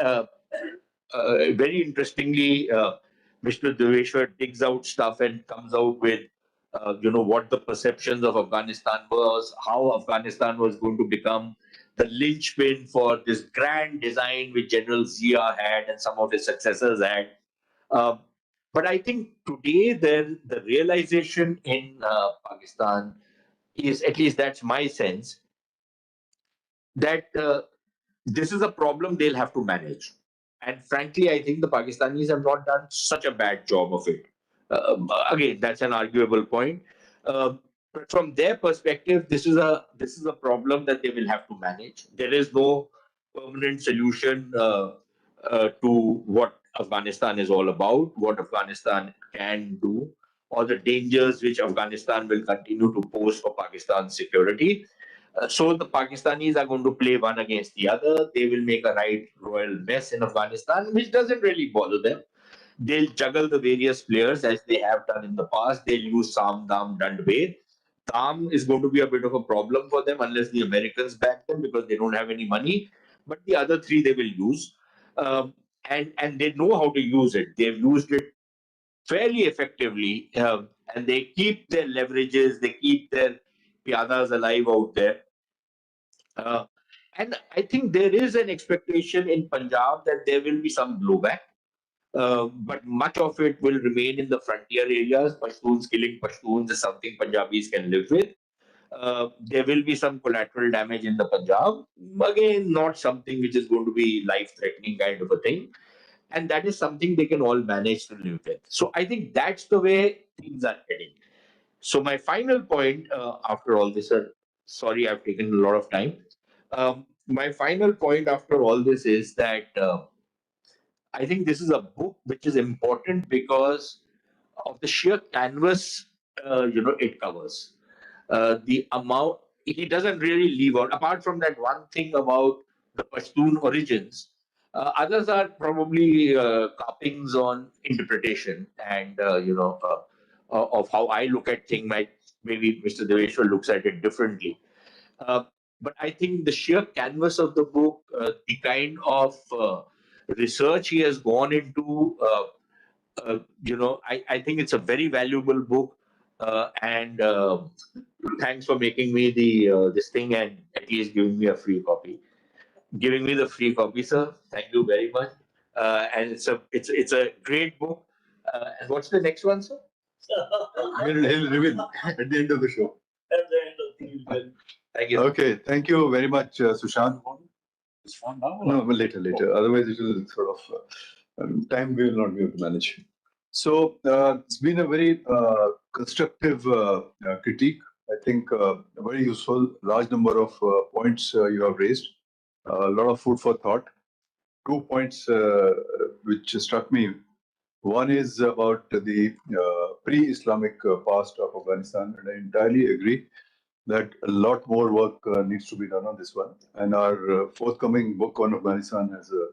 very interestingly, Mr. Devasher digs out stuff and comes out with, what the perceptions of Afghanistan was, how Afghanistan was going to become the linchpin for this grand design which General Zia had and some of his successors had. Uh, but I think today the realization in Pakistan is, at least that's my sense, that this is a problem they'll have to manage. And frankly, I think the Pakistanis have not done such a bad job of it. Again, that's an arguable point. But from their perspective, this is a problem that they will have to manage. There is no permanent solution to what Afghanistan is all about, what Afghanistan can do, or the dangers which Afghanistan will continue to pose for Pakistan's security. So the Pakistanis are going to play one against the other. They will make a right royal mess in Afghanistan, which doesn't really bother them. They'll juggle the various players as they have done in the past. They'll use Sam, Dam, Dand, Ved. Dam is going to be a bit of a problem for them unless the Americans back them because they don't have any money. But the other three they will use. And they know how to use it. They've used it fairly effectively, and they keep their leverages, they keep their piadas alive out there. Uh, and I think there is an expectation in Punjab that there will be some blowback, but much of it will remain in the frontier areas. Pashtuns killing Pashtuns is something Punjabis can live with. There will be some collateral damage in the Punjab. Again, not something which is going to be life-threatening kind of a thing. And that is something they can all manage to live with. So I think that's the way things are heading. So my final point after all this, sorry, I've taken a lot of time. My final point after all this is that I think this is a book which is important because of the sheer canvas it covers. The amount he doesn't really leave out, apart from that one thing about the Pashtun origins. Others are probably carpings on interpretation and of how I look at things. Maybe Mr. Deveshwar looks at it differently. Uh, but I think the sheer canvas of the book, the kind of research he has gone into, I think it's a very valuable book. And thanks for making me the this thing and at least giving me a free copy. Giving me the free copy, sir. Thank you very much. And it's a great book. And what's the next one, sir? He'll reveal at the end of the show. At the end of the event. Thank you. Okay, thank you very much, Sushant. It's fun now. No, but later. Otherwise, it will sort of time we will not be able to manage. So it's been a very constructive critique. I think very useful. Large number of points you have raised. A lot of food for thought. 2 points which struck me. One is about the pre-Islamic past of Afghanistan, and I entirely agree. that a lot more work needs to be done on this one. And our forthcoming book on Afghanistan has a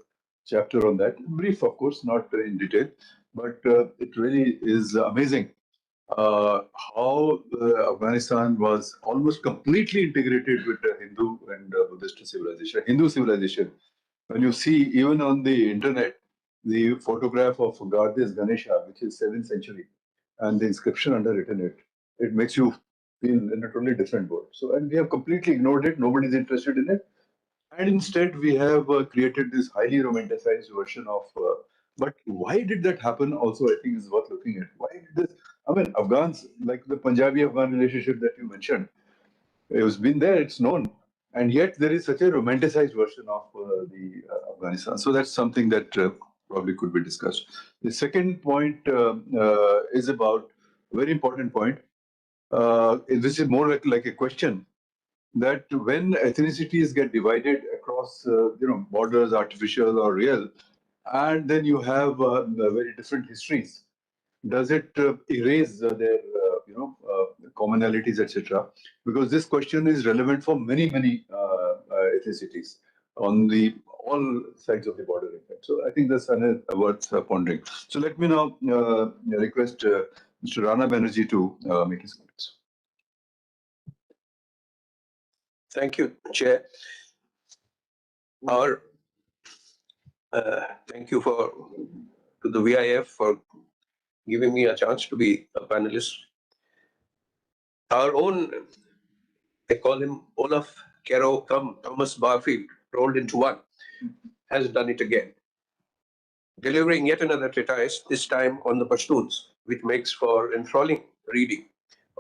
chapter on that. Brief, of course, not in detail, but it really is amazing how Afghanistan was almost completely integrated with the Hindu and Buddhist civilization. Hindu civilization, when you see even on the internet, the photograph of Goddess Ganesha, which is 7th century, and the inscription underwritten it makes you feel in a totally different world. So, and we have completely ignored it. Nobody's interested in it. And instead, we have created this highly romanticized version of. But why did that happen? Also, I think is worth looking at. Why did this? I mean, Afghans, like the Punjabi-Afghan relationship that you mentioned, it's been there, it's known, and yet there is such a romanticized version of the Afghanistan. So that's something that probably could be discussed. The second point is about a very important point. This is more like a question that when ethnicities get divided across borders, artificial or real, and then you have very different histories, does it erase their commonalities, etc.? Because this question is relevant for many ethnicities on the all sides of the border, in fact. So I think that's worth pondering. So let me now request Mr. Rana Banerjee to make his comments. Thank you, Chair. Thank you to the VIF for giving me a chance to be a panelist. Our own, they call him Olaf Kero Thomas Barfield, rolled into one, has done it again, delivering yet another treatise, this time on the Pashtuns, which makes for enthralling reading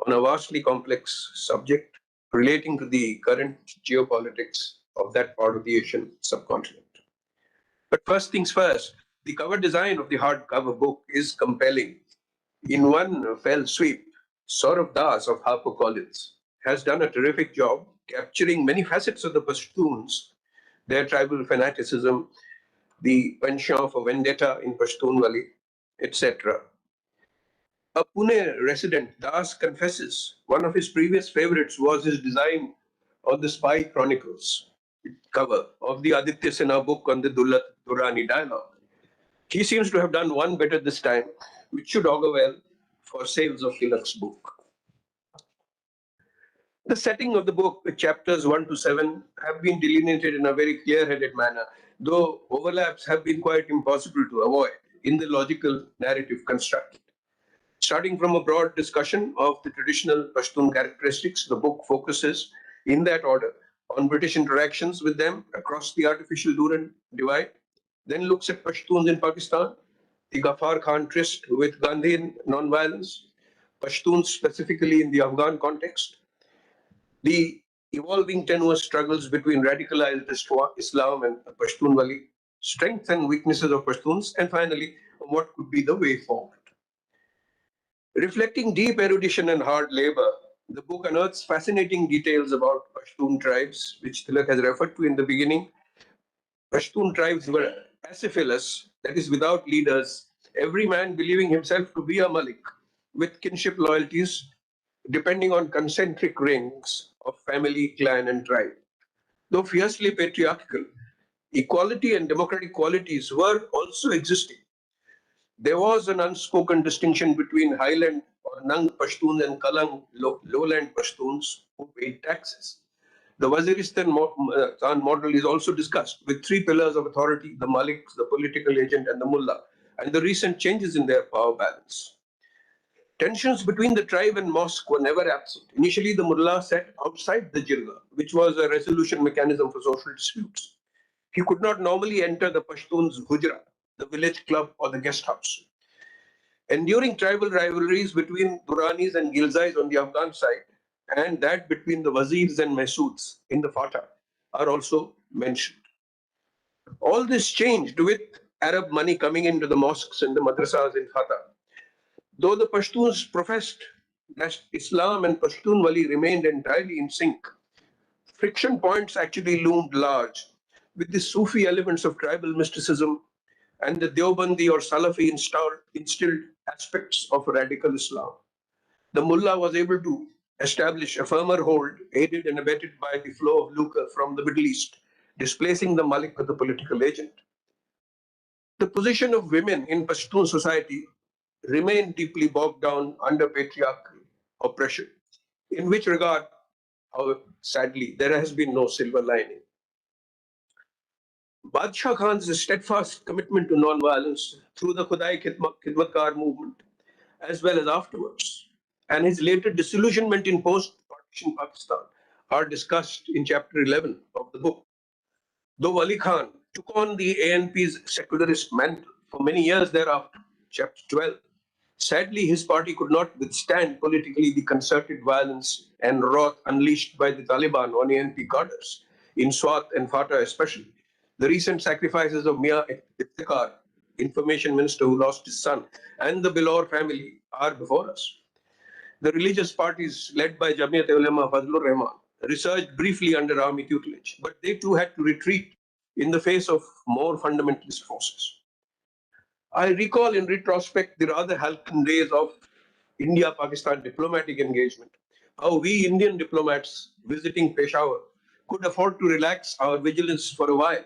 on a vastly complex subject relating to the current geopolitics of that part of the Asian subcontinent. But first things first, the cover design of the hardcover book is compelling. In one fell sweep, Saurav Das of HarperCollins has done a terrific job capturing many facets of the Pashtuns, their tribal fanaticism, the penchant for vendetta in Pashtun Valley, etc. A Pune resident, Das confesses one of his previous favorites was his design on the Spy Chronicles cover of the Aditya Sinha book on the Durrani dialogue. He seems to have done one better this time, which should augur well for sales of Tilak's book. The setting of the book, with chapters 1 to 7, have been delineated in a very clear-headed manner, though overlaps have been quite impossible to avoid in the logical narrative constructed. Starting from a broad discussion of the traditional Pashtun characteristics, the book focuses, in that order, on British interactions with them across the artificial Duran divide, then looks at Pashtuns in Pakistan, the Ghaffar Khan tryst with Gandhian nonviolence, Pashtuns specifically in the Afghan context, the evolving tenuous struggles between radicalized Islam and Pashtun Wali, strengths and weaknesses of Pashtuns, and finally, what could be the way forward. Reflecting deep erudition and hard labor, the book unearths fascinating details about Pashtun tribes, which Tilak has referred to in the beginning. Pashtun tribes were acephalous, that is, without leaders, every man believing himself to be a Malik, with kinship loyalties depending on concentric rings of family, clan, and tribe. Though fiercely patriarchal, equality and democratic qualities were also existing. There was an unspoken distinction between highland or Nang Pashtuns and Kalang lowland Pashtuns who paid taxes. The Waziristan model is also discussed with three pillars of authority: the Malik, the political agent, and the Mullah, and the recent changes in their power balance. Tensions between the tribe and mosque were never absent. Initially, the Mullah sat outside the Jirga, which was a resolution mechanism for social disputes. He could not normally enter the Pashtuns' Hujra, the village club or the guest house. Enduring tribal rivalries between Duranis and Gilzais on the Afghan side, and that between the Wazirs and Masuds in the Fatah, are also mentioned. All this changed with Arab money coming into the mosques and the madrasas in Fatah. Though the Pashtuns professed that Islam and Pashtun Wali remained entirely in sync, friction points actually loomed large, with the Sufi elements of tribal mysticism and the Deobandi or Salafi instilled aspects of radical Islam. The Mullah was able to establish a firmer hold, aided and abetted by the flow of lucre from the Middle East, displacing the Malik as the political agent. The position of women in Pashtun society remained deeply bogged down under patriarchal oppression, in which regard, however, sadly, there has been no silver lining. Badshah Khan's steadfast commitment to non-violence through the Khudai Khidmatkar movement, as well as afterwards, and his later disillusionment in post-partition Pakistan are discussed in chapter 11 of the book. Though Ali Khan took on the ANP's secularist mantle for many years thereafter, chapter 12, sadly his party could not withstand politically the concerted violence and wrath unleashed by the Taliban on ANP cadres, in Swat and Fatah especially. The recent sacrifices of Mia Iftikhar, information minister who lost his son, and the Bilor family are before us. The religious parties led by Jamiat Ulema Fazlur Rahman resurged briefly under army tutelage, but they too had to retreat in the face of more fundamentalist forces. I recall in retrospect the rather halcyon days of India-Pakistan diplomatic engagement, how we Indian diplomats visiting Peshawar could afford to relax our vigilance for a while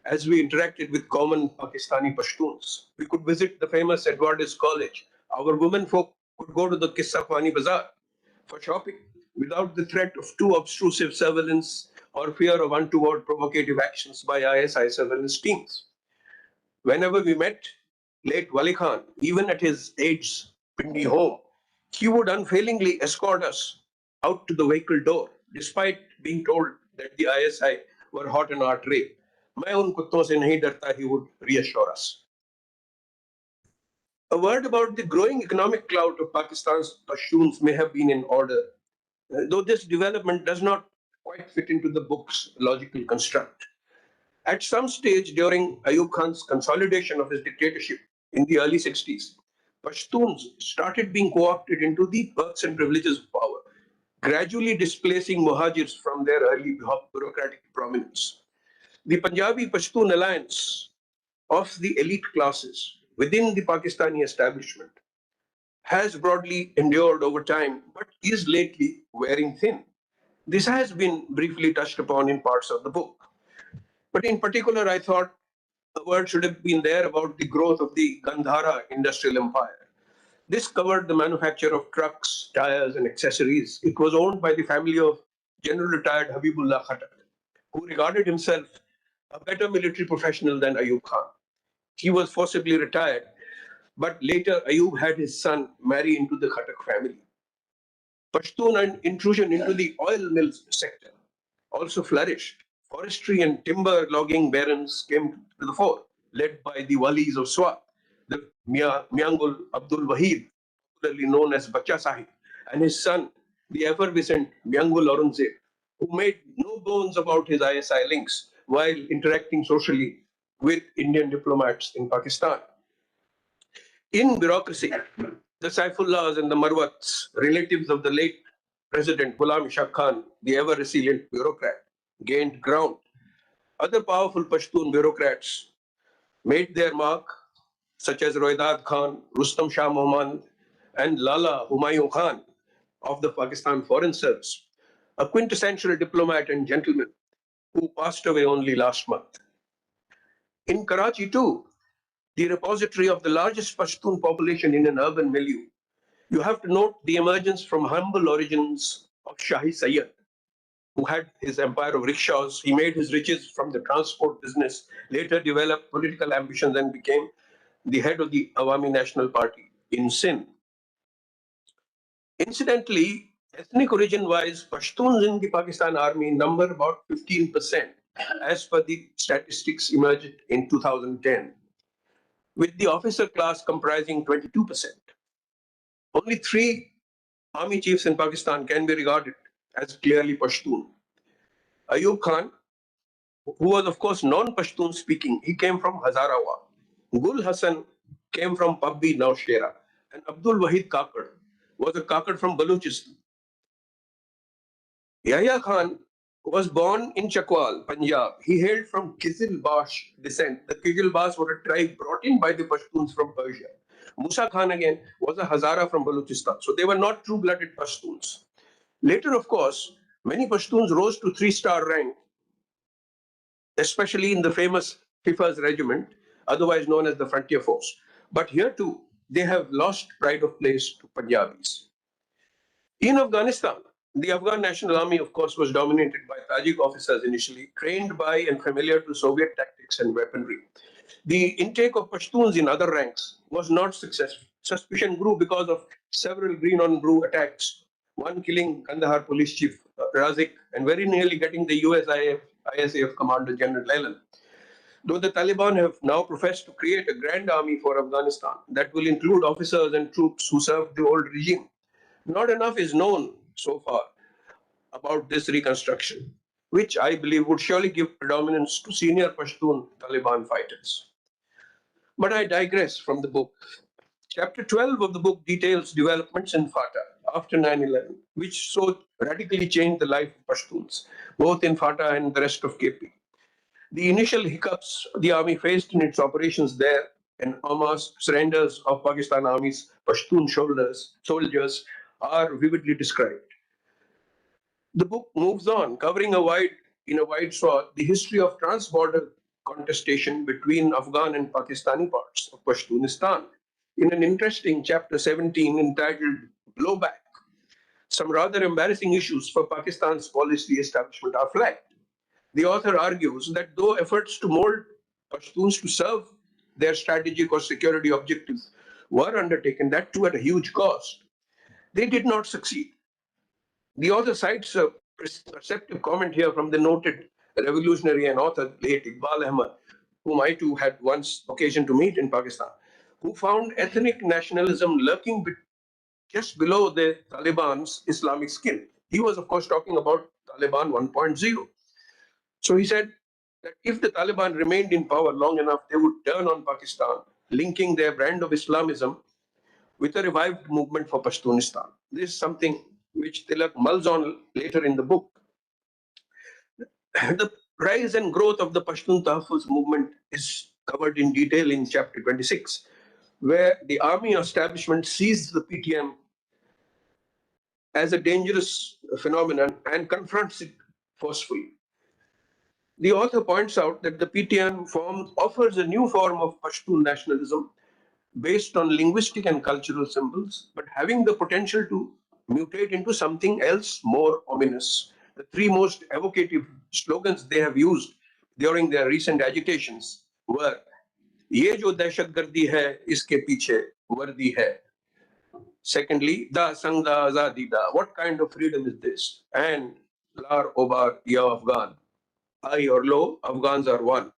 as we interacted with common Pakistani Pashtuns. We could visit the famous Edwardes College. Our women folk could go to the Kissa Khwani Bazaar for shopping without the threat of too obtrusive surveillance or fear of untoward provocative actions by ISI surveillance teams. Whenever we met late Wali Khan, even at his aged Pindi home, he would unfailingly escort us out to the vehicle door, despite being told that the ISI were hot on our trail. मैं उन कुत्तों से नहीं डरता, he would reassure us. A word about the growing economic clout of Pakistan's Pashtuns may have been in order, though this development does not quite fit into the book's logical construct. At some stage during Ayub Khan's consolidation of his dictatorship in the early 60s, Pashtuns started being co-opted into the perks and privileges of power, gradually displacing Muhajirs from their early bureaucratic prominence. The Punjabi Pashtun alliance of the elite classes within the Pakistani establishment has broadly endured over time, but is lately wearing thin. This has been briefly touched upon in parts of the book. But in particular, I thought a word should have been there about the growth of the Gandhara industrial empire. This covered the manufacture of trucks, tires, and accessories. It was owned by the family of General retired Habibullah Khattak, who regarded himself a better military professional than Ayub Khan. He was forcibly retired, but later Ayub had his son marry into the Khattak family. Pashtun intrusion into the oil mills sector also flourished. Forestry and timber logging barons came to the fore, led by the Walis of Swat, the Miangul Abdul Wahid, popularly known as Bacha Sahib, and his son, the effervescent Miangul Aurangzeb, who made no bones about his ISI links while interacting socially with Indian diplomats in Pakistan. In bureaucracy, the Saifullahs and the Marwats, relatives of the late President Ghulam Ishaq Khan, the ever-resilient bureaucrat, gained ground. Other powerful Pashtun bureaucrats made their mark, such as Roydad Khan, Rustam Shah Mohammad, and Lala Humayun Khan of the Pakistan Foreign Service, a quintessential diplomat and gentleman who passed away only last month. In Karachi, too, the repository of the largest Pashtun population in an urban milieu, you have to note the emergence from humble origins of Shahi Sayyid, who had his empire of rickshaws. He made his riches from the transport business, later developed political ambitions and became the head of the Awami National Party in Sindh. Incidentally, ethnic origin-wise, Pashtuns in the Pakistan Army number about 15%, as per the statistics emerged in 2010, with the officer class comprising 22%. Only 3 army chiefs in Pakistan can be regarded as clearly Pashtun. Ayub Khan, who was of course non-Pashtun speaking, he came from Hazarawa. Gul Hassan came from Pabbi Naushera, and Abdul Wahid Kakad was a Kakad from Baluchistan. Yahya Khan was born in Chakwal, Punjab. He hailed from Kizilbash descent. The Kizilbash were a tribe brought in by the Pashtuns from Persia. Musa Khan again was a Hazara from Baluchistan. So they were not true-blooded Pashtuns. Later, of course, many Pashtuns rose to 3-star rank, especially in the famous FIFA's regiment, otherwise known as the Frontier Force. But here too, they have lost pride of place to Punjabis. In Afghanistan, the Afghan National Army, of course, was dominated by Tajik officers initially, trained by and familiar to Soviet tactics and weaponry. The intake of Pashtuns in other ranks was not successful. Suspicion grew because of several green on blue attacks, one killing Kandahar police chief Razik and very nearly getting the ISAF Commander General Leland. Though the Taliban have now professed to create a grand army for Afghanistan that will include officers and troops who served the old regime, not enough is known so far about this reconstruction, which I believe would surely give predominance to senior Pashtun Taliban fighters. But I digress from the book. Chapter 12 of the book details developments in FATA after 9/11, which so radically changed the life of Pashtuns, both in FATA and the rest of KP. The initial hiccups the army faced in its operations there and Hamas surrenders of Pakistan Army's Pashtun soldiers are vividly described. The book moves on, covering in a wide swath the history of trans-border contestation between Afghan and Pakistani parts of Pashtunistan. In an interesting chapter 17 entitled Blowback, some rather embarrassing issues for Pakistan's policy establishment are flagged. The author argues that though efforts to mold Pashtuns to serve their strategic or security objectives were undertaken, that too at a huge cost, they did not succeed. The author cites a perceptive comment here from the noted revolutionary and author late Iqbal Ahmad, whom I too had once occasion to meet in Pakistan, who found ethnic nationalism lurking just below the Taliban's Islamic skin. He was, of course, talking about Taliban 1.0. So he said that if the Taliban remained in power long enough, they would turn on Pakistan, linking their brand of Islamism with a revived movement for Pashtunistan. This is something which Tilak mulls on later in the book. The rise and growth of the Pashtun Tahaffuz movement is covered in detail in chapter 26, where the army establishment sees the PTM as a dangerous phenomenon and confronts it forcefully. The author points out that the PTM form offers a new form of Pashtun nationalism based on linguistic and cultural symbols, but having the potential to mutate into something else more ominous. The three most evocative slogans they have used during their recent agitations were "Ye jo dehshatgardi hai, iske piche vardi hai." Secondly, "Da sang da azadi da." What kind of freedom is this? And "Lar obar ya Afghan." High or low, Afghans are one.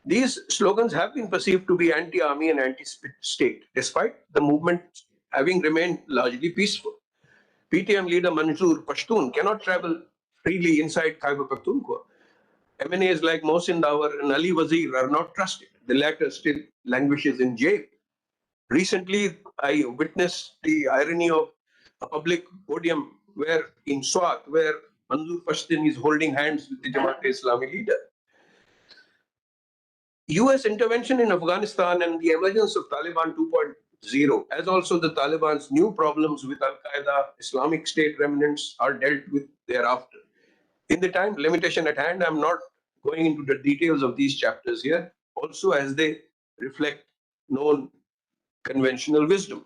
These slogans have been perceived to be anti-army and anti-state, despite the movement having remained largely peaceful. PTM leader Manzoor Pashtun cannot travel freely inside Khyber Pakhtunkhwa. MNAs like Mohsin Dawar and Ali Wazir are not trusted. The latter still languishes in jail. Recently, I witnessed the irony of a public podium where in Swat, where Manzoor Pashtun is holding hands with the Jamaat-e-Islami leader. US intervention in Afghanistan and the emergence of Taliban 2.0, as also the Taliban's new problems with Al-Qaeda, Islamic State remnants are dealt with thereafter. In the time limitation at hand, I'm not going into the details of these chapters here, also as they reflect known conventional wisdom.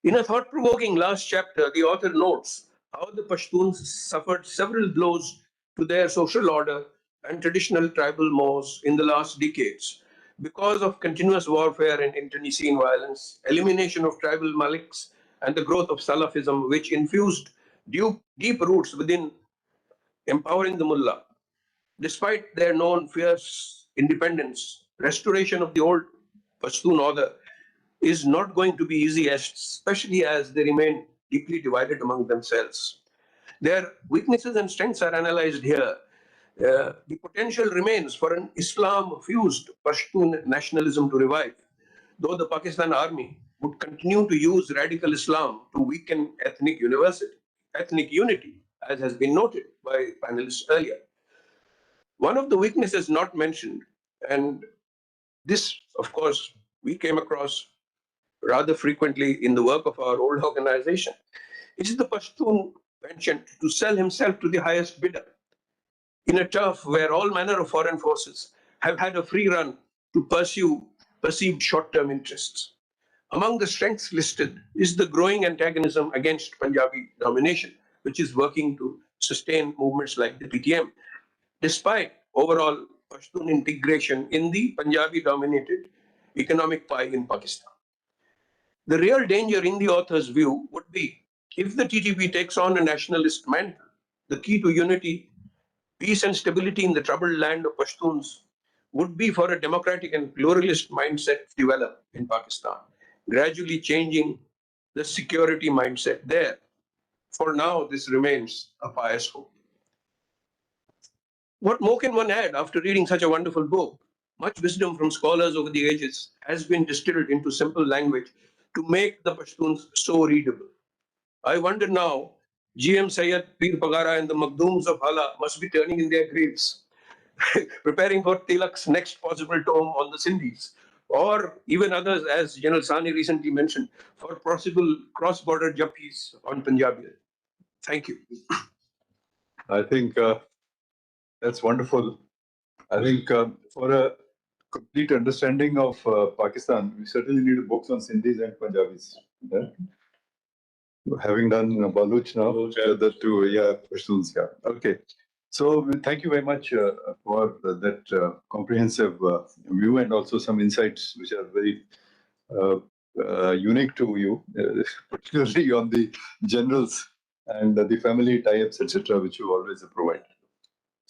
In a thought-provoking last chapter, the author notes how the Pashtuns suffered several blows to their social order and traditional tribal mores in the last decades because of continuous warfare and internecine violence, elimination of tribal maliks, and the growth of Salafism, which infused deep roots within empowering the mullah. Despite their known fierce independence, restoration of the old Pashtun order is not going to be easy, especially as they remain deeply divided among themselves. Their weaknesses and strengths are analyzed here. The potential remains for an Islam-fused Pashtun nationalism to revive, though the Pakistan army would continue to use radical Islam to weaken ethnic unity, as has been noted by panelists earlier. One of the weaknesses not mentioned, and this, of course, we came across rather frequently in the work of our old organization, is the Pashtun penchant to sell himself to the highest bidder in a turf where all manner of foreign forces have had a free run to pursue perceived short-term interests. Among the strengths listed is the growing antagonism against Punjabi domination, which is working to sustain movements like the PTM, despite overall Pashtun integration in the Punjabi-dominated economic pie in Pakistan. The real danger, in the author's view, would be if the TTP takes on a nationalist mantle, the key to unity, peace and stability in the troubled land of Pashtuns would be for a democratic and pluralist mindset to develop in Pakistan, gradually changing the security mindset there. For now, this remains a pious hope. What more can one add after reading such a wonderful book? Much wisdom from scholars over the ages has been distilled into simple language to make the Pashtuns so readable. I wonder now, GM Sayyid, Pir Pagara, and the Magdooms of Hala must be turning in their graves, preparing for Tilak's next possible tome on the Sindhis, or even others, as General Sani recently mentioned, for possible cross-border jappis on Punjabi. Thank you. I think that's wonderful. I think for a complete understanding of Pakistan, we certainly need books on Sindhis and Punjabis. Yeah? Having done Baluch now, the two, Pashtuns, Okay. So thank you very much for that comprehensive view and also some insights which are very unique to you, particularly on the generals and the family tie-ups, etc., which you always provide.